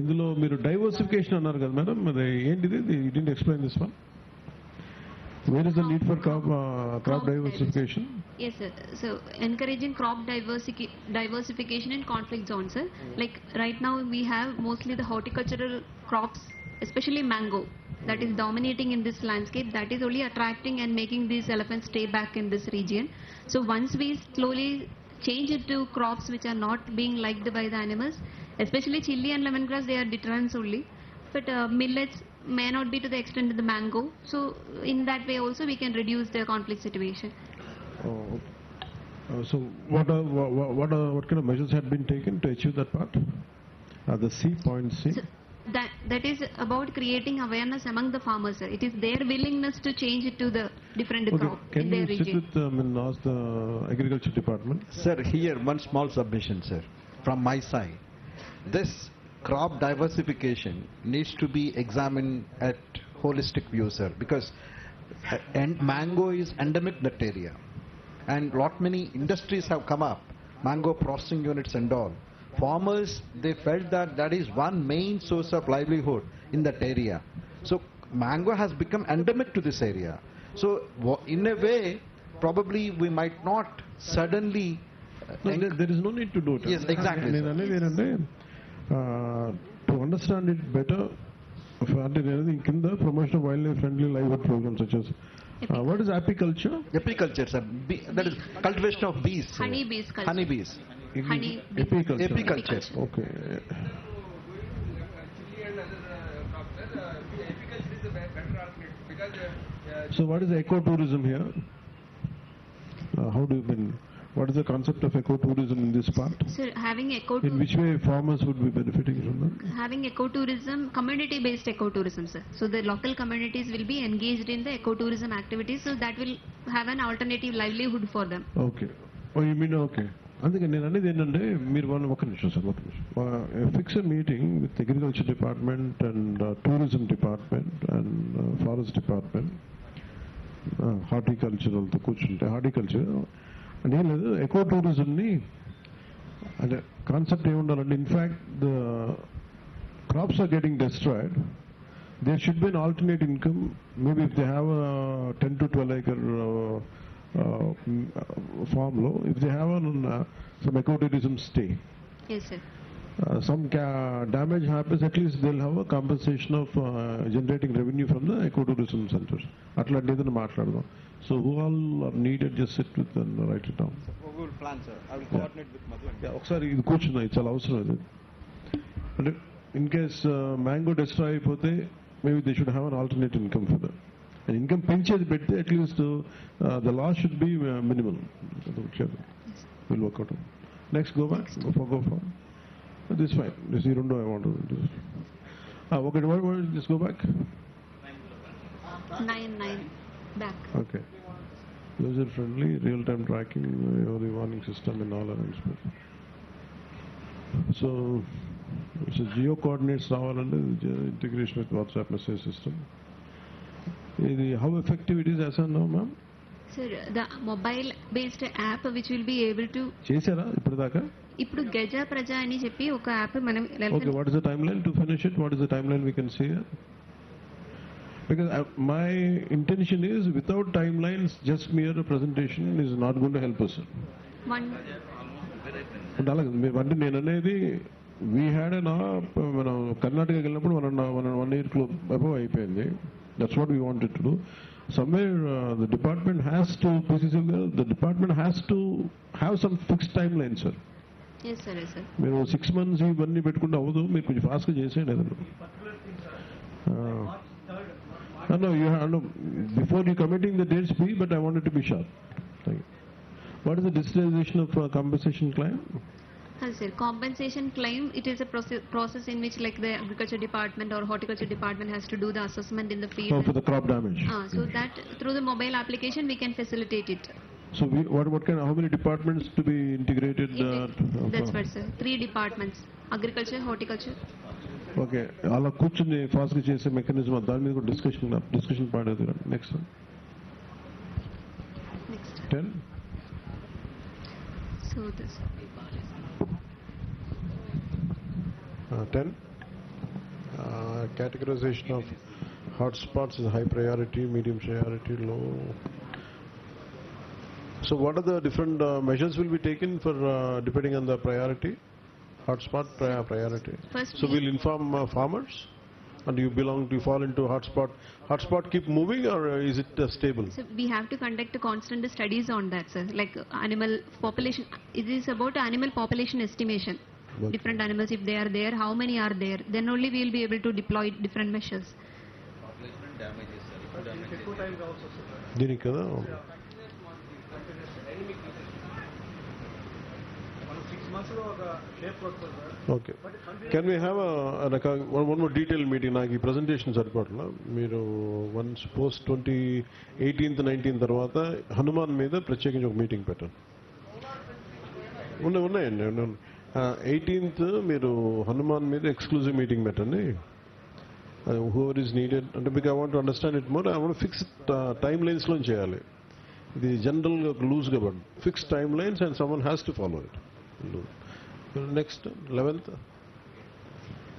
ఇందులో మీరు డైవర్సిఫికేషన్ అన్నారు కదా మేడం, అది ఏంటిది? You didn't explain this one. Where is the need for crop diversification? Yes, sir. So encouraging crop diversification in conflict zones, sir. Like right now we have mostly the horticultural crops, especially mango, that is dominating in this landscape. That is only attracting and making these elephants stay back in this region. So once we slowly change it to crops which are not being liked by the animals, especially chili and lemongrass, they are deterrents only. But millets may not be to the extent of the mango. So in that way also we can reduce the conflict situation. So what kind of measures had been taken to achieve that part? The point C. So that is about creating awareness among the farmers, sir. It is their willingness to change it to the different crop Can in you their sit region. with and ask the agriculture department? Sir, here one small submission, sir, from my side. This crop diversification needs to be examined at holistic view, sir, because mango is endemic that area, and lot many industries have come up, mango processing units and all. farmers, they felt that that is one main source of livelihood in that area. So mango has become endemic to this area. So in a way, probably we might not suddenly No, there is no need to do it. Yes, exactly, sir. To understand it better, in the promotion of wildlife friendly livelihood programs such as what is apiculture? Apiculture, sir. That is cultivation of bees. Honey bees culture. Honey bees. Honey bees. Apiculture. Apiculture. Okay. So what is ecotourism here? How do you mean? What is the concept of ecotourism in this part? So having In which way farmers would be benefiting from that? having ecotourism, community-based ecotourism, sir. So the local communities will be engaged in the ecotourism activities, so that will have an alternative livelihood for them. Okay you mean okay అందుకే నేను అనేది ఏంటంటే మీరు వాళ్ళు ఒక నిమిషం sir fix meeting with agriculture department and tourism department and forest department హార్టికల్చరల్తో కూర్చుంటే హార్టికల్చర్ అంటే ఏం లేదు ఎకో టూరిజంని అంటే కాన్సెప్ట్ ఏముండాలంటే in fact the crops are getting destroyed there should be an alternate income. Maybe if they have a 10 to 12 acre farm low, if they have some ecotourism stay, Yes, sir. some damage happens, at least they'll have a compensation of generating revenue from the ecotourism centers. అట్లాంటిది మాట్లాడదాం. So who all are needed, just sit with and write it down. We will plan, sir. I will coordinate with Madhu. ఒకసారి ఇది కూర్చుందా, ఇది చాలా అవసరం ఇది. అంటే in case mango destroy అయిపోతే maybe they should have an alternate income for that. And income pinches bette at least the loss should be minimal. We'll work out. Next, go back. Go for. This is fine. This you don't know I want to do. Okay, what just go back. 9 back. Okay. User friendly, real time tracking, the warning system and all arrangements. So geo coordinates రావాలంటే integration with WhatsApp message system. How effective it is as of now, ma'am? Sir, the mobile based app which will be able to చేశారా ఇప్పటిదాకా? ఇప్పుడు గజ ప్రజ అని చెప్పి ఒక app మనం Okay, what is the timeline to finish it? What is the timeline we can see here? Because my intention is without timelines, just mere presentation is not going to help us. one అలాగే అంటే నేను అనేది we had మనం కర్ణాటకకి వెళ్ళినప్పుడు 1 year above అయిపోయింది. That's what we wanted to do. Somewhere the department has to the department has to have some fixed time line sir. yes sir, yes sir. మీరు 6 months ఇవన్నీ పెట్టుకుంటే అవ్వదు, మీరు కొంచెం ఫాస్ట్గా చేసేయండి ఏదన్నా. Before you committing the dates be, but I wanted to be sharp. What is the digitalization of compensation claim? Sir, compensation claim, it is a process in which like the agriculture department or horticulture department has to do the assessment in the field. For the crop damage. So that through the mobile application we can facilitate it. So how many departments to be integrated? That's right, sir. 3 departments: agriculture, horticulture. Okay, అలా కూర్చుని ఫాస్ట్గా చేసే mechanism దాని మీద కూడా discussion part అది. Next 10. So this 10. Categorization of hotspots is high priority, medium priority, low. So what are the different measures will be taken for depending on the priority? Hotspot priority. First So we'll inform farmers, and you fall into hotspot. Hotspot keep moving, or is it stable? So we have to conduct constant studies on that, sir. Like animal population, it is about animal population estimation. Okay. Different animals, if they are there, how many are there? Then only we will be able to deploy different measures. దీనికి కదా. Okay. Can we have one more detailed meeting? నాకు ఈ presentation సరిపోట్లా. మీరు once post 18th 19th తర్వాత హనుమాన్ మీద ప్రత్యేకించి ఒక meeting పెట్టండి. ఉన్నాయండి. 18th మీరు హనుమాన్ మీద ఎక్స్క్లూజివ్ మీటింగ్ పెట్టండి. whoever is needed, అంటే because I want to understand it more. I want fix time లైన్స్లో చేయాలి. ఇది జనరల్గా లూజ్గా పడు fix time lines and someone has to follow it. Next, 11th.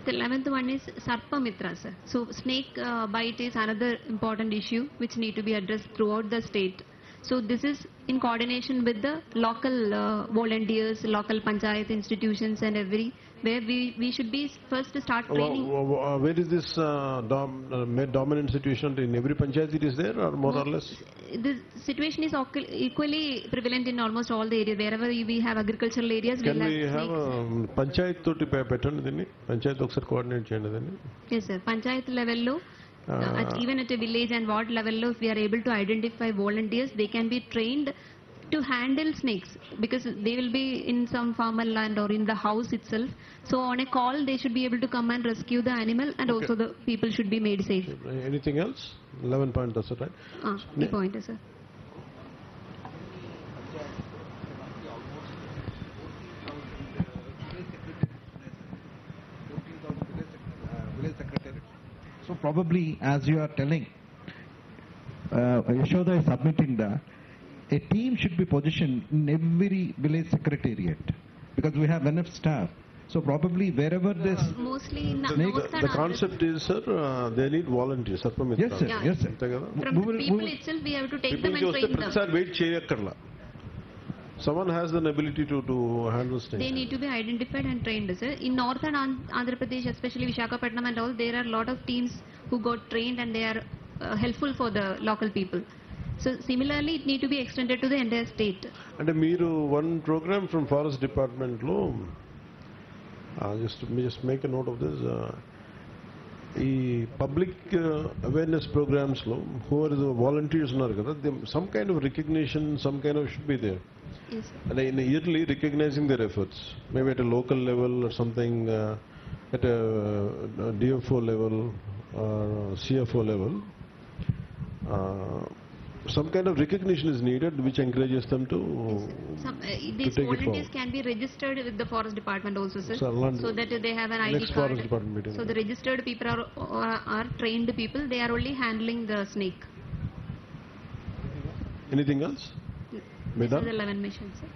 The 11th one is Sarpamitra, sir. So snake bite is another important issue which need to be addressed throughout the state. So this is in coordination with the local volunteers, local panchayat institutions and where we should be first to start training. Where is this dominant situation? In every panchayat it is there, or more or less? The situation is equally prevalent in almost all the areas. Wherever we have agricultural areas, Can we'll we have have snakes. panchayat toti pettandi dinni? Panchayat okkar coordinate cheyandi dinni. Yes, sir. Panchayat level lo, even at a village and ward level lo, if we are able to identify volunteers, they can be trained to handle snakes because they will be in some farmer land or in the house itself. So on a call, they should be able to come and rescue the animal, and also the people should be made safe. Anything else? 11 point, that's it, right? The point is, sir. Village secretary. So probably, as you are telling, Yashoda is submitting that a team should be positioned in every village secretariat because we have enough staff. So probably wherever this Mostly in the The, north and the concept is, sir, they need volunteers. Sarpamitra. yes sir, Yeah. yes sir. అంతే కదా? from the people itself, we have to take them People and వస్తే train them. ప్రతిసారి wait చేయక్కర్లా. Someone has an ability to handle snakes. They need to be identified and trained, sir. In north and Andhra Pradesh, especially Visakhapatnam and all, there are a lot of teams who got trained and they are helpful for the local people. So similarly, it need to be extended to the entire state. అంటే మీరు one program from forest డిపార్ట్మెంట్లో just make a note of this ఈ public awareness ప్రోగ్రామ్స్లో who are the volunteers ఉన్నారు కదా some kind of recognition some kind of should be there Yes. and in yearly recognizing their efforts, maybe at a local level or something, at a DFO level or CFO level, some kind of recognition is needed which encourages them to Some, to these take it volunteers forward. can be registered with the forest department also, sir. So, I'll So that they have an ID next card. forest department meeting. So the registered people are trained people. They are only handling the snake. Anything else? This Medha? is 11 missions, sir.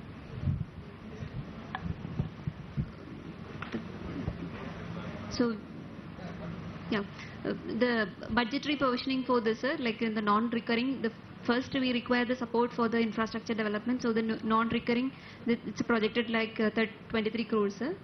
So, yeah, the budgetary provisioning for this, sir, like in the non-recurring, first we require the support for the infrastructure development. So the non-recurring, it's projected like 23 crores, sir.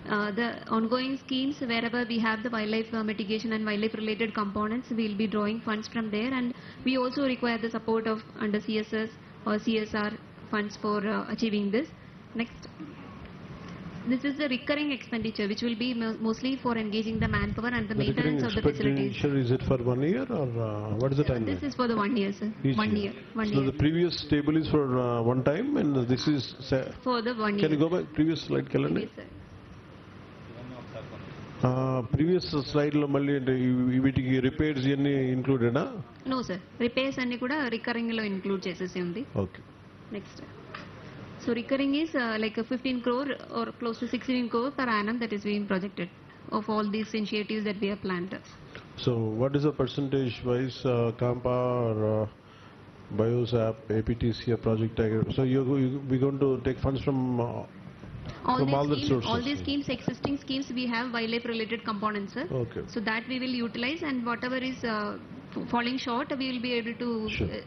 The ongoing schemes, wherever we have the wildlife mitigation and wildlife related components, we will be drawing funds from there, and we also require the support of under CSS or CSR funds for achieving this. Next. This is the recurring expenditure which will be mostly for engaging the manpower and the The recurring maintenance of the facilities. expenditure, is it for 1 year or what is the time? This is for the 1 year, sir. Each 1 year. 1 So year. the previous table is for one time and this is... For the 1 year. Can you go back previous slide calendar? Yes, sir. Previous స్లైడ్లో మళ్ళీ అంటే వీటికి repairs ఇవన్నీ ఇంక్లూడెడా? No, sir. Repairs అన్ని కూడా recurring లో include చేసేసి ఉంది. Okay. Next. So recurring is like a 15 crore or close to 16 crore per annum that is being projected of all these initiatives that we have planned. So what is the percentage wise CAMPA or బయోసాప్ APTC project? So we going to take funds from All the these sources. all these schemes, existing schemes, we have wildlife related components, sir. Okay. So that we will utilize, and whatever is falling short, we will be able to. Sure.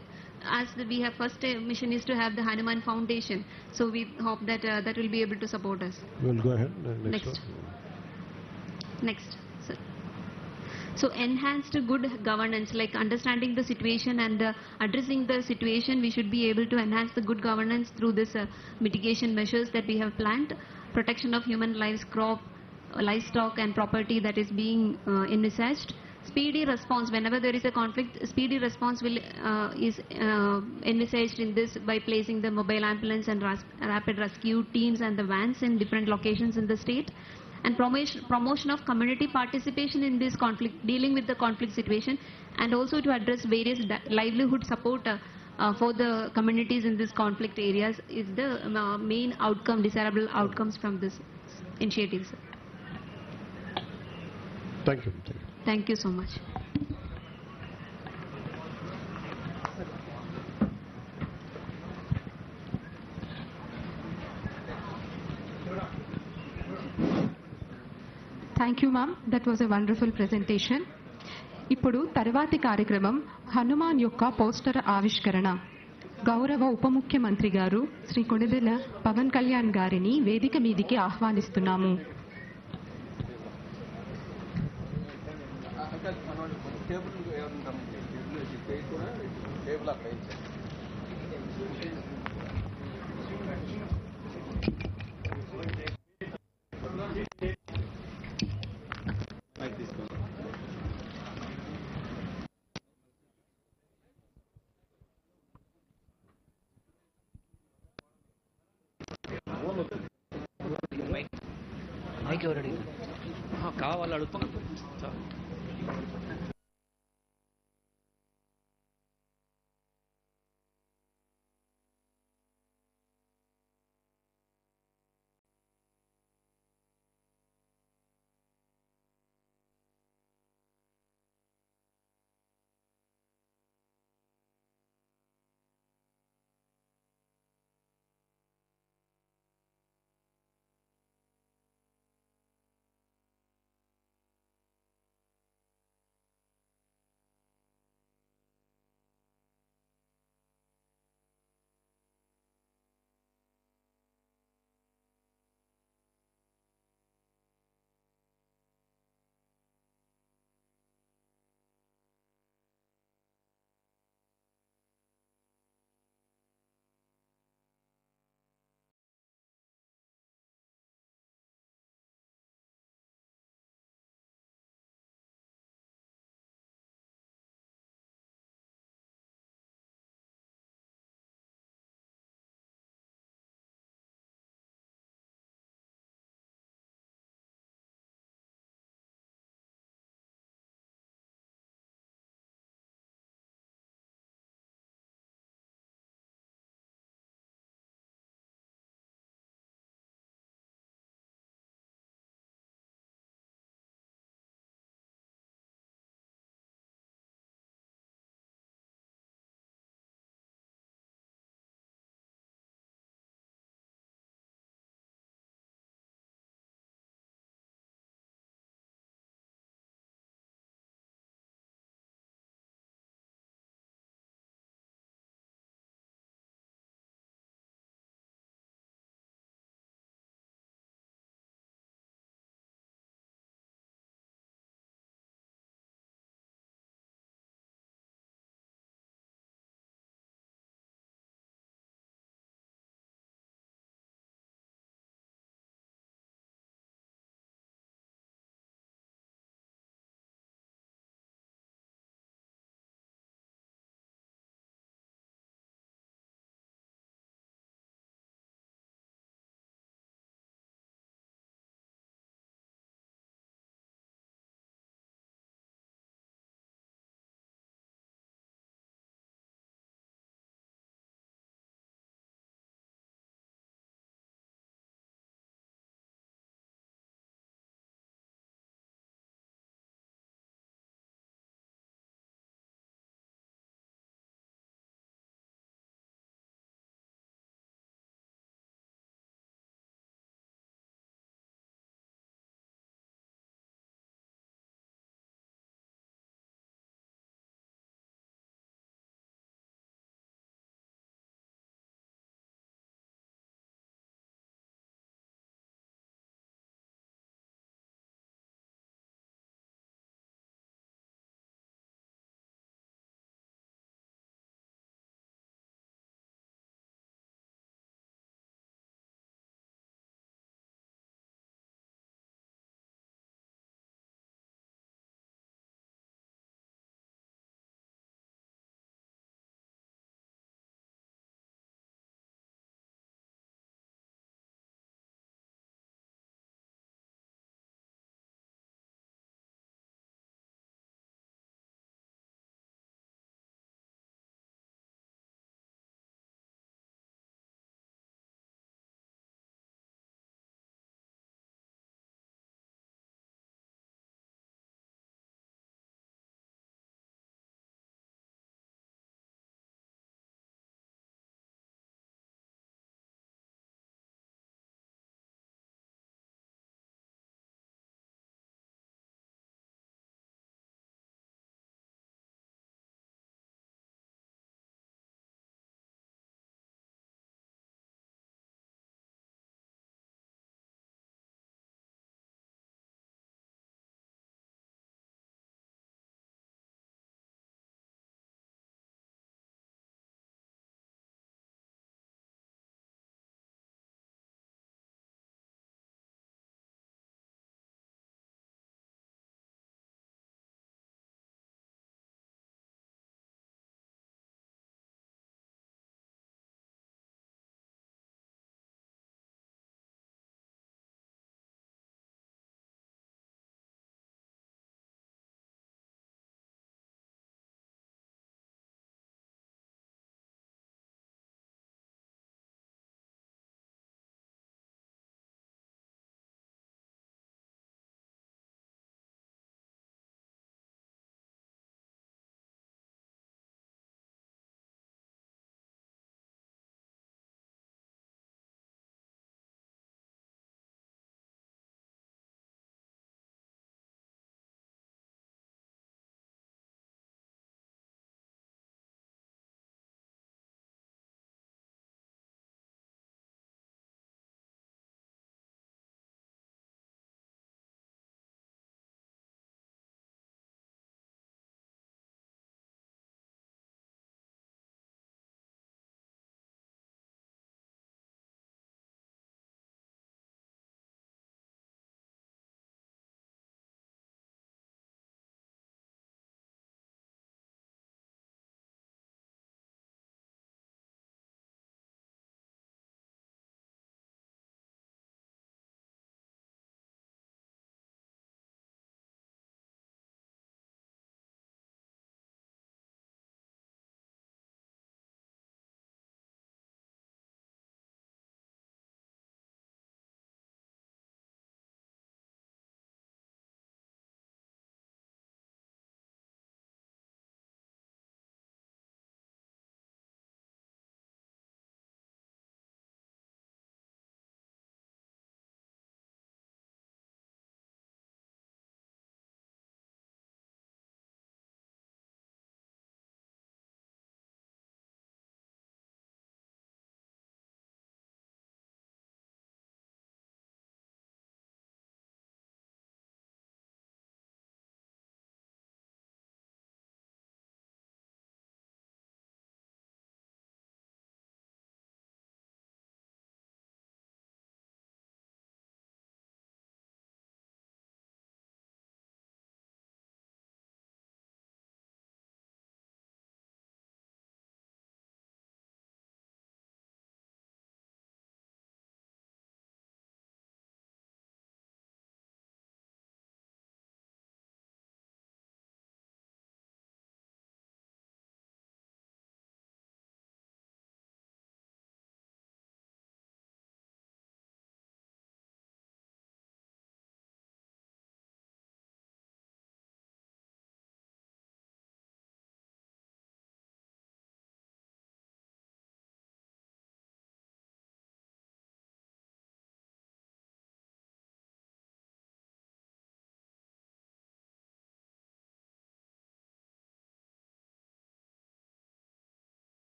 As we have first mission is to have the Hanuman Foundation, so we hope that that will be able to support us. We'll go ahead. Next. Next, sir. So enhanced good governance, like understanding the situation and addressing the situation, we should be able to enhance the good governance through this mitigation measures that we have planned, protection of human lives, crop, livestock and property that is being envisaged. Speedy response, whenever there is a conflict, speedy response is envisaged in this by placing the mobile ambulance and rapid rescue teams and the vans in different locations in the state. And promotion of community participation in this conflict, dealing with the conflict situation, and also to address various livelihood support for the communities in this conflict areas is the main outcome, desirable outcomes from this initiative, sir. Thank you. Thank you so much. Thank you ma'am, that was a wonderful presentation. ఇప్పుడు తర్వాతి కార్యక్రమం హనుమాన్ యొక్క poster ఆవిష్కరణ. గౌరవ ఉప ముఖ్యమంత్రి గారు శ్రీ కొణిదెల పవన్ కళ్యాణ్ గారిని వేదిక మీదికి ఆహ్వానిస్తున్నాము. మైక్ ఎవరు అడిగి కావాలి అడుగుతున్నాను.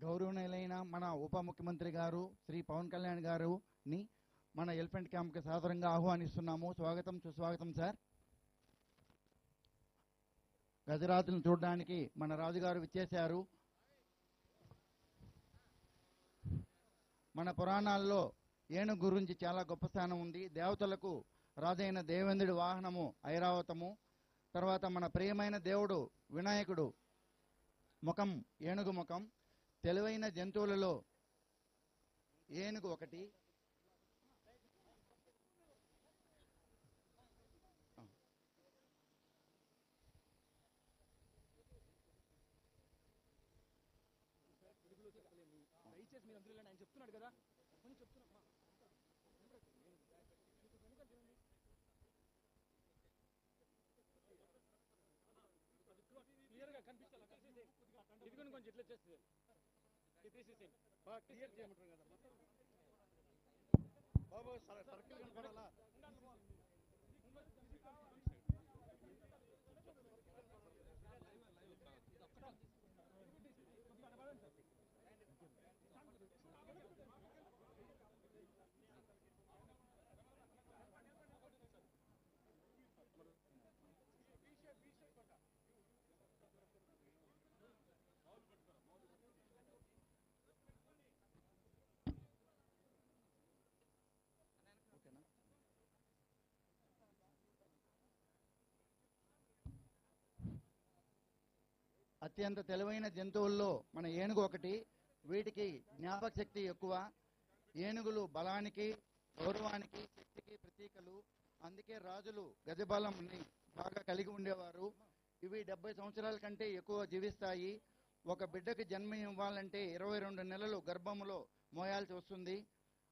గౌరవనీయులైన మన ఉప ముఖ్యమంత్రి గారు శ్రీ పవన్ కళ్యాణ్ గారుని మన ఎలిఫెంట్ క్యాంప్కి సాదరంగా ఆహ్వానిస్తున్నాము. స్వాగతం, సుస్వాగతం సార్. గజరాజులను చూడడానికి మన రాజుగారు విచ్చేశారు. మన పురాణాల్లో ఏనుగు గురించి చాలా గొప్ప స్థానం ఉంది. దేవతలకు రాజైన దేవేంద్రుడి వాహనము ఐరావతము. తర్వాత మన ప్రియమైన దేవుడు వినాయకుడు ముఖం ఏనుగు ముఖం. తెలివైన జంతువులలో ఏనుగు ఒకటి. దయచేసి మీరు అందులో ఆయన చెప్తున్నాడు కదా, కొంచెం చెప్తున్నా. క్లియర్గా కనిపించాలి. ఇది కూడా కొంచెం ఇట్లా చేస్తుంది, ఇది తీసేసేయండి. బాగా క్లియర్ చేయమంటారు కదా బాబు, సర్కిల్ కనపడాలా? అత్యంత తెలివైన జంతువుల్లో మన ఏనుగు ఒకటి. వీటికి జ్ఞాపక శక్తి ఎక్కువ. ఏనుగులు బలానికి, గౌరవానికి, శక్తికి ప్రతీకలు. అందుకే రాజులు గజబలంని బాగా కలిగి ఉండేవారు. ఇవి 70 సంవత్సరాల కంటే ఎక్కువ జీవిస్తాయి. ఒక బిడ్డకి జన్మ ఇవ్వాలంటే 22 నెలలు గర్భములో మోయాల్సి వస్తుంది.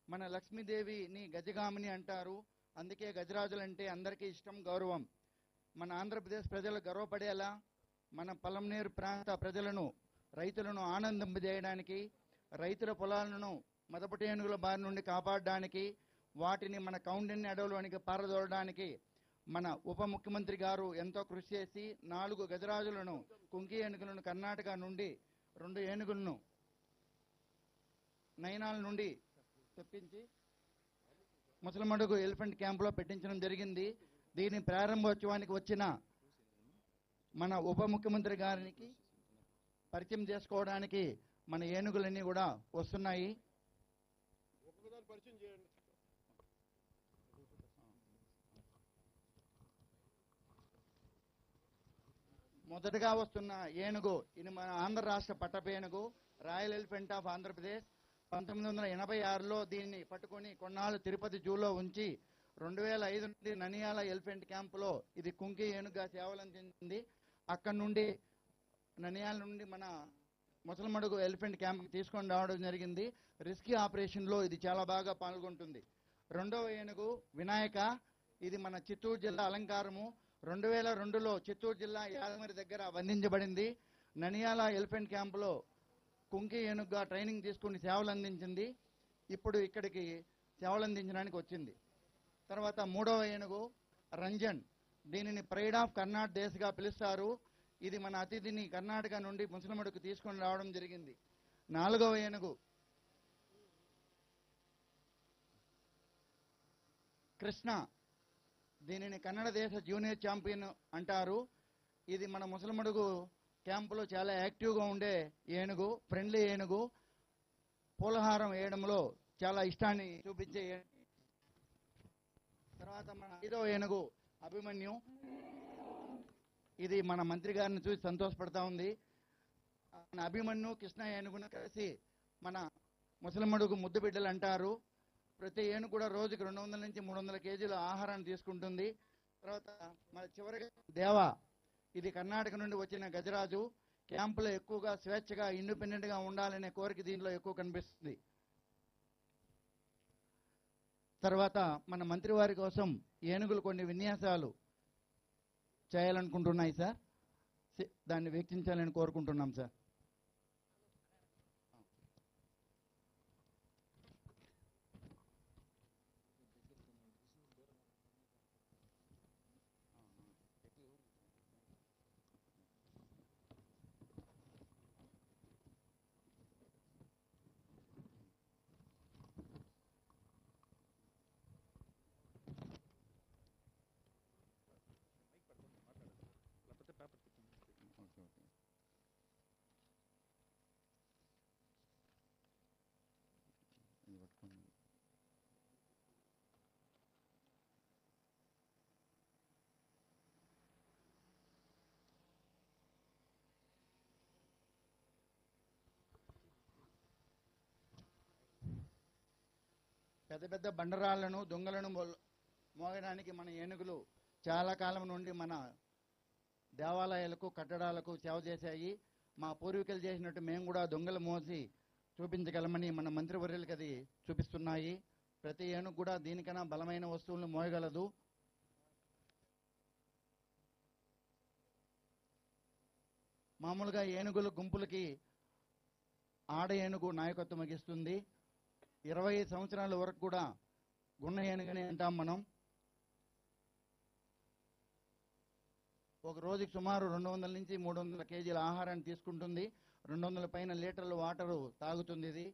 మన లక్ష్మీదేవిని గజగామిని అంటారు. అందుకే గజరాజులంటే అందరికీ ఇష్టం, గౌరవం. మన ఆంధ్రప్రదేశ్ ప్రజలు గర్వపడేలా మన పలమనేరు ప్రాంత ప్రజలను, రైతులను ఆనందింపజేయడానికి, రైతుల పొలాలను మదపటి ఏనుగుల బారి నుండి కాపాడడానికి, వాటిని మన కౌండిన్య అడవులోనికి పారదోలడానికి మన ఉప ముఖ్యమంత్రి గారు ఎంతో కృషి చేసి 4 గజరాజులను, కుంకి ఏనుగులను కర్ణాటక నుండి, 2 ఏనుగులను నయనాల నుండి తెప్పించి ముసలమడుగు ఎలిఫెంట్ క్యాంపులో పెట్టించడం జరిగింది. దీని ప్రారంభోత్సవానికి వచ్చిన మన ఉప ముఖ్యమంత్రి గారికి పరిచయం చేసుకోవడానికి మన ఏనుగులన్నీ కూడా వస్తున్నాయి. మొదటగా వస్తున్న ఏనుగు ఇది మన ఆంధ్ర రాష్ట్ర పట్టపు ఏనుగు, రాయల్ ఎలిఫెంట్ ఆఫ్ ఆంధ్రప్రదేశ్. 1986లో దీన్ని పట్టుకొని కొన్నాళ్ళు తిరుపతి జూలో ఉంచి 2005 నుండి ననియాల ఎలిఫెంట్ క్యాంపులో ఇది కుంకి ఏనుగుగా సేవలందించింది. అక్కడి నుండి ననియాల నుండి మన ముసలమడుగు ఎలిఫెంట్ క్యాంప్ తీసుకొని రావడం జరిగింది. రెస్క్యూ ఆపరేషన్లో ఇది చాలా బాగా పాల్గొంటుంది. 2వ ఏనుగు వినాయక. ఇది మన చిత్తూరు జిల్లా అలంకారము. 2002లో చిత్తూరు జిల్లా యాదమరి దగ్గర బంధించబడింది. ననియాల ఎలిఫెంట్ క్యాంపులో కుంకి ఏనుగుగా ట్రైనింగ్ తీసుకుని సేవలు అందించింది. ఇప్పుడు ఇక్కడికి సేవలు అందించడానికి వచ్చింది. తర్వాత 3వ ఏనుగు రంజన్. దీనిని ప్రైడ్ ఆఫ్ కర్ణాటక దేశగా పిలుస్తారు. ఇది మన అతిథిని కర్ణాటక నుండి ముసలమడుకు తీసుకొని రావడం జరిగింది. 4వ ఏనుగు కృష్ణ. దీనిని కన్నడ దేశ జూనియర్ ఛాంపియన్ అంటారు. ఇది మన ముసలమడుగు క్యాంపులో చాలా యాక్టివ్గా ఉండే ఏనుగు, ఫ్రెండ్లీ ఏనుగు. పూలహారం వేయడంలో చాలా ఇష్టాన్ని చూపించే. తర్వాత మన 5వ ఏనుగు అభిమన్యు. ఇది మన మంత్రి గారిని చూసి సంతోషపడతా ఉంది. మన అభిమన్యు కృష్ణ ఏనుగును కలిసి మన ముసలమడుగు ముద్దు బిడ్డలు అంటారు. ప్రతి ఏనుగు కూడా రోజుకి 200 నుంచి 300 కేజీల ఆహారాన్ని తీసుకుంటుంది. తర్వాత మన చివరిగా దేవ. ఇది కర్ణాటక నుండి వచ్చిన గజరాజు. క్యాంపులో ఎక్కువగా స్వేచ్ఛగా, ఇండిపెండెంట్గా ఉండాలనే కోరిక దీనిలో ఎక్కువ కనిపిస్తుంది. తర్వాత మన మంత్రి వారి కోసం ఏనుగులు కొన్ని విన్యాసాలు చేయాలనుకుంటున్నాయి సార్. దాన్ని వీక్షించాలని కోరుకుంటున్నాం సార్. పెద్ద పెద్ద బండరాళ్లను దొంగలను మోగడానికి మన ఏనుగులు చాలా కాలం నుండి మన దేవాలయాలకు కట్టడాలకు సేవ చేశాయి. మా పూర్వీకులు చేసినట్టు మేము కూడా దొంగలు మోసి చూపించగలమని మన మంత్రివర్యులకు అది చూపిస్తున్నాయి. ప్రతి ఏనుగు కూడా దీనికన్నా బలమైన వస్తువులను మోయగలదు. మామూలుగా ఏనుగుల గుంపులకి ఆడ ఏనుగు నాయకత్వం వహిస్తుంది. 25 సంవత్సరాల వరకు కూడా గున్న ఏనుగని అంటాం మనం. ఒక రోజుకి సుమారు 200 నుంచి 300 కేజీల ఆహారాన్ని తీసుకుంటుంది. 200 పైన లీటర్ల వాటరు తాగుతుంది. ఇది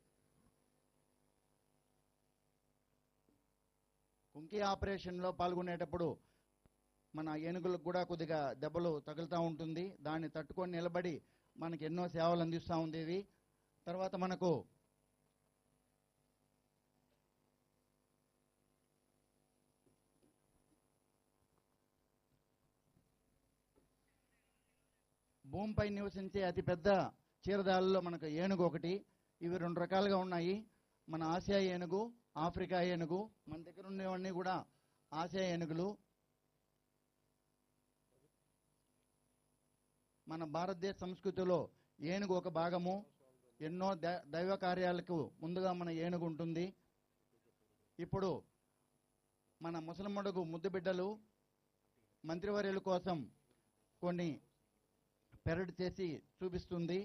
కుంకి ఆపరేషన్లో పాల్గొనేటప్పుడు మన ఏనుగులకు కూడా కొద్దిగా దెబ్బలు తగులుతూ ఉంటుంది. దాన్ని తట్టుకొని నిలబడి మనకి ఎన్నో సేవలు అందిస్తూ ఉంది ఇది. తర్వాత మనకు భూమిపై నివసించే అతిపెద్ద క్షీరదాలలో మనకు ఏనుగు ఒకటి. ఇవి 2 రకాలుగా ఉన్నాయి. మన ఆసియా ఏనుగు, ఆఫ్రికా ఏనుగు. మన దగ్గర ఉండేవన్నీ కూడా ఆసియా ఏనుగులు. మన భారతదేశ సంస్కృతిలో ఏనుగు ఒక భాగము. ఎన్నో దైవ కార్యాలకు ముందుగా మన ఏనుగు ఉంటుంది. ఇప్పుడు మన ముసలమడుగు ముద్దు బిడ్డలు మంత్రివర్యుల కోసం కొన్ని పెరడ్ చేసి చూపిస్తుంది.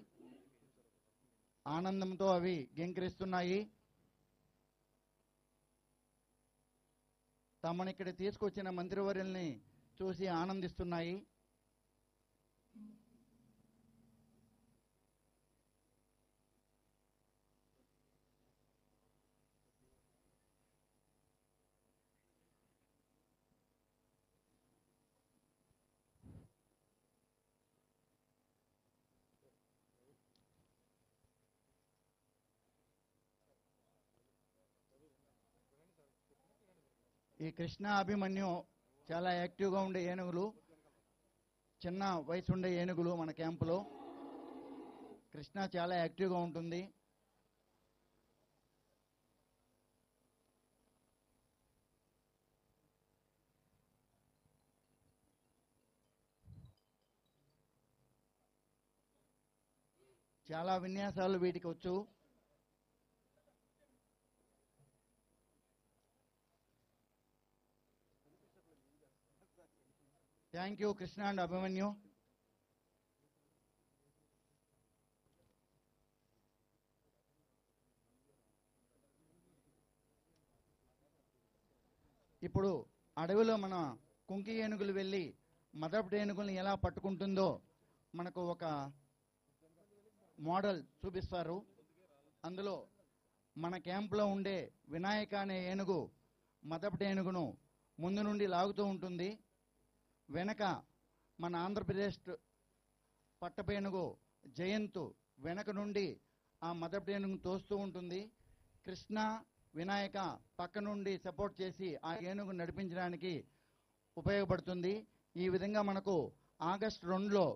ఆనందంతో అవి గెంకిరిస్తున్నాయి. తమని ఇక్కడ తీసుకొచ్చిన మంత్రివర్యుల్ని చూసి ఆనందిస్తున్నాయి. ఈ కృష్ణ అభిమన్యు చాలా యాక్టివ్గా ఉండే ఏనుగులు. చిన్న వయసు ఉండే ఏనుగులు మన క్యాంపులో. కృష్ణ చాలా యాక్టివ్గా ఉంటుంది. చాలా విన్యాసాలు వీటికి వచ్చు. Thank you Krishna and Abhimanyu. ఇప్పుడు అడవిలో మన కుంకి ఏనుగులు వెళ్ళి మదపు ఏనుగుల్ని ఎలా పట్టుకుంటుందో మనకు ఒక మోడల్ చూపిస్తారు. అందులో మన క్యాంపులో ఉండే వినాయక అనే ఏనుగు మదపు ఏనుగును ముందు నుండి లాగుతూ ఉంటుంది. వెనక మన ఆంధ్రప్రదేశ్ పట్టపేనుగు జయంతు వెనక నుండి ఆ మదపు ఏనుగును తోస్తూ ఉంటుంది. కృష్ణ వినాయక పక్క నుండి సపోర్ట్ చేసి ఆ ఏనుగు నడిపించడానికి ఉపయోగపడుతుంది. ఈ విధంగా మనకు ఆగస్టు 2లో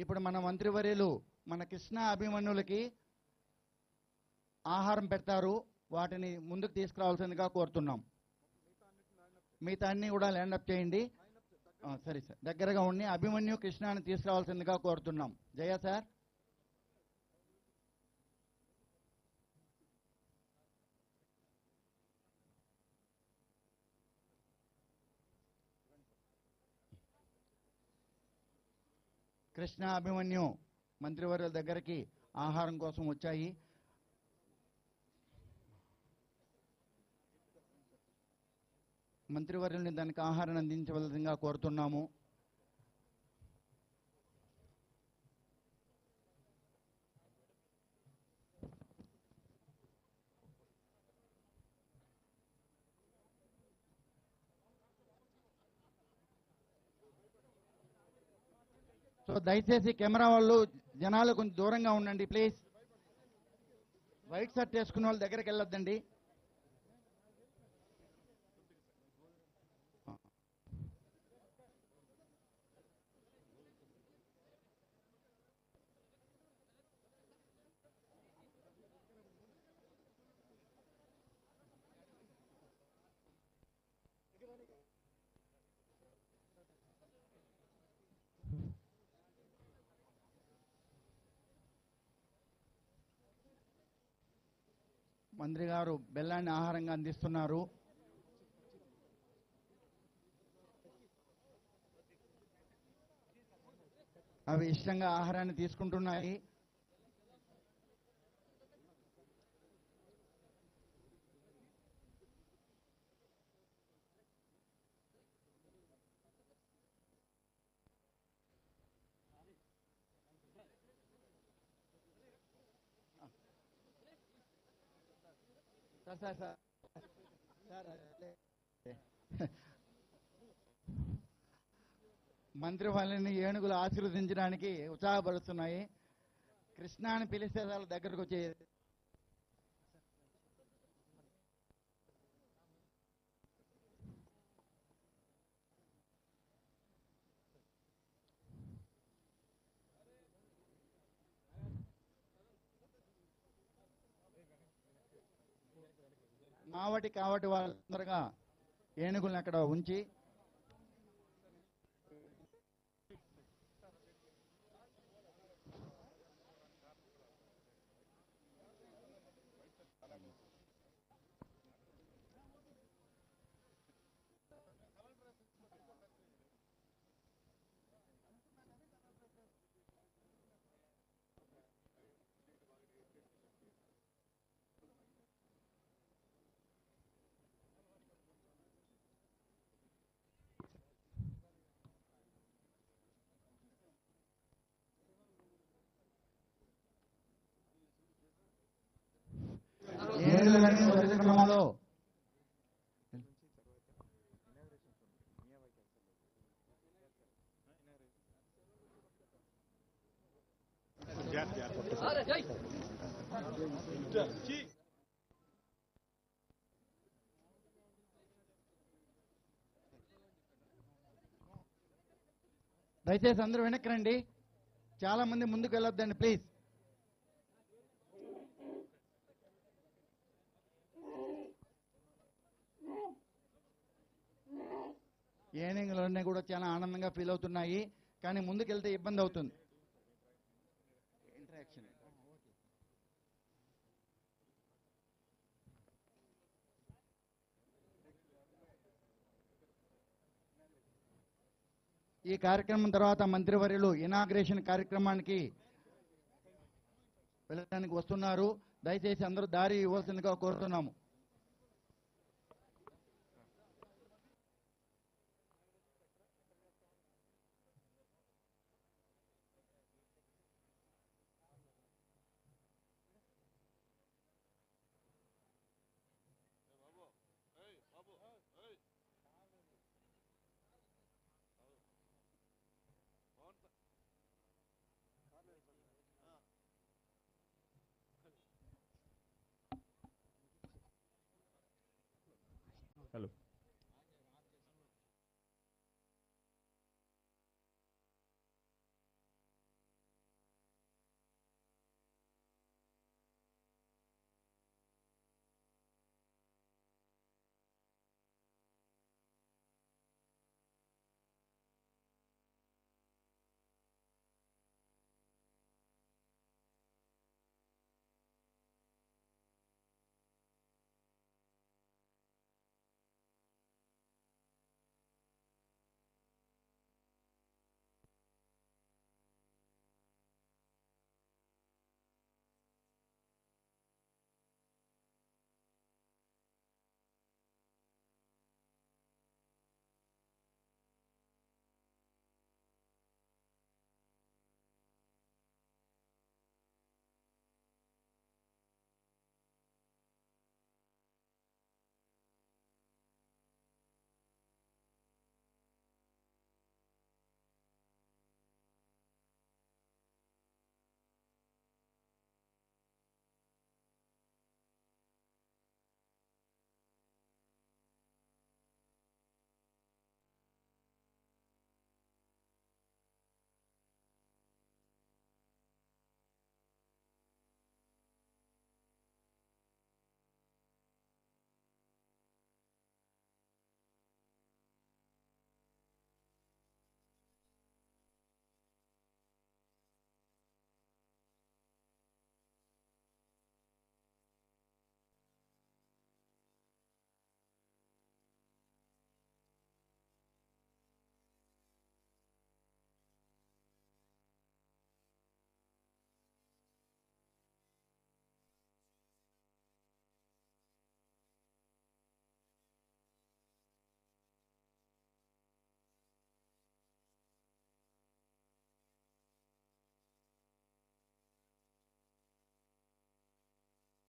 ఇప్పుడు మన మంత్రివర్యులు మన కృష్ణ అభిమన్యులకి ఆహారం పెడతారు. వాటిని ముందుకు తీసుకురావాల్సిందిగా కోరుతున్నాం. మిగతా అన్ని కూడా ల్యాండప్ చేయండి. సరే సార్, దగ్గరగా ఉండి అభిమన్యు కృష్ణని తీసుకురావాల్సిందిగా కోరుతున్నాం. జయ సార్. కృష్ణ అభిమన్యు మంత్రివర్యుల దగ్గరికి ఆహారం కోసం వచ్చాయి. మంత్రివర్యుల్ని దానికి ఆహారం అందించవలసిందిగా కోరుతున్నాము. సో దయచేసి కెమెరా వాళ్ళు జనాలు కొంచెం దూరంగా ఉండండి ప్లీజ్. వైట్ షర్ట్ వేసుకున్న వాళ్ళ దగ్గరికి వెళ్ళొద్దండి. మంత్రి గారు బెల్లాన్ని ఆహారంగా అందిస్తున్నారు. అవి ఇష్టంగా ఆహారాన్ని తీసుకుంటున్నాయి. సార్ మంత్రి వాళ్ళని ఏనుగులు ఆశీర్వదించడానికి ఉత్సాహపరుస్తున్నాయి. కృష్ణ అని పిలిస్తే వాళ్ళ దగ్గరకు వచ్చి కాబట్టి వాళ్ళు తొందరగా ఏనుగులను అక్కడ ఉంచి ఏనుగులని మొదటి క్రమంలో దయచేసి అందరూ వెనక్కి రండి. చాలా మంది ముందుకు వెళ్ళొద్దండి ప్లీజ్. ఏనుగులన్నీ కూడా చాలా ఆనందంగా ఫీల్ అవుతున్నాయి, కానీ ముందుకెళ్తే ఇబ్బంది అవుతుంది. ఇంటరాక్షన్ ఈ కార్యక్రమం తర్వాత మంత్రివర్యులు ఇనాగ్రేషన్ కార్యక్రమానికి వెళ్ళడానికి వస్తున్నారు. దయచేసి అందరూ దారి ఇవ్వాల్సిందిగా కోరుతున్నాము. Hello.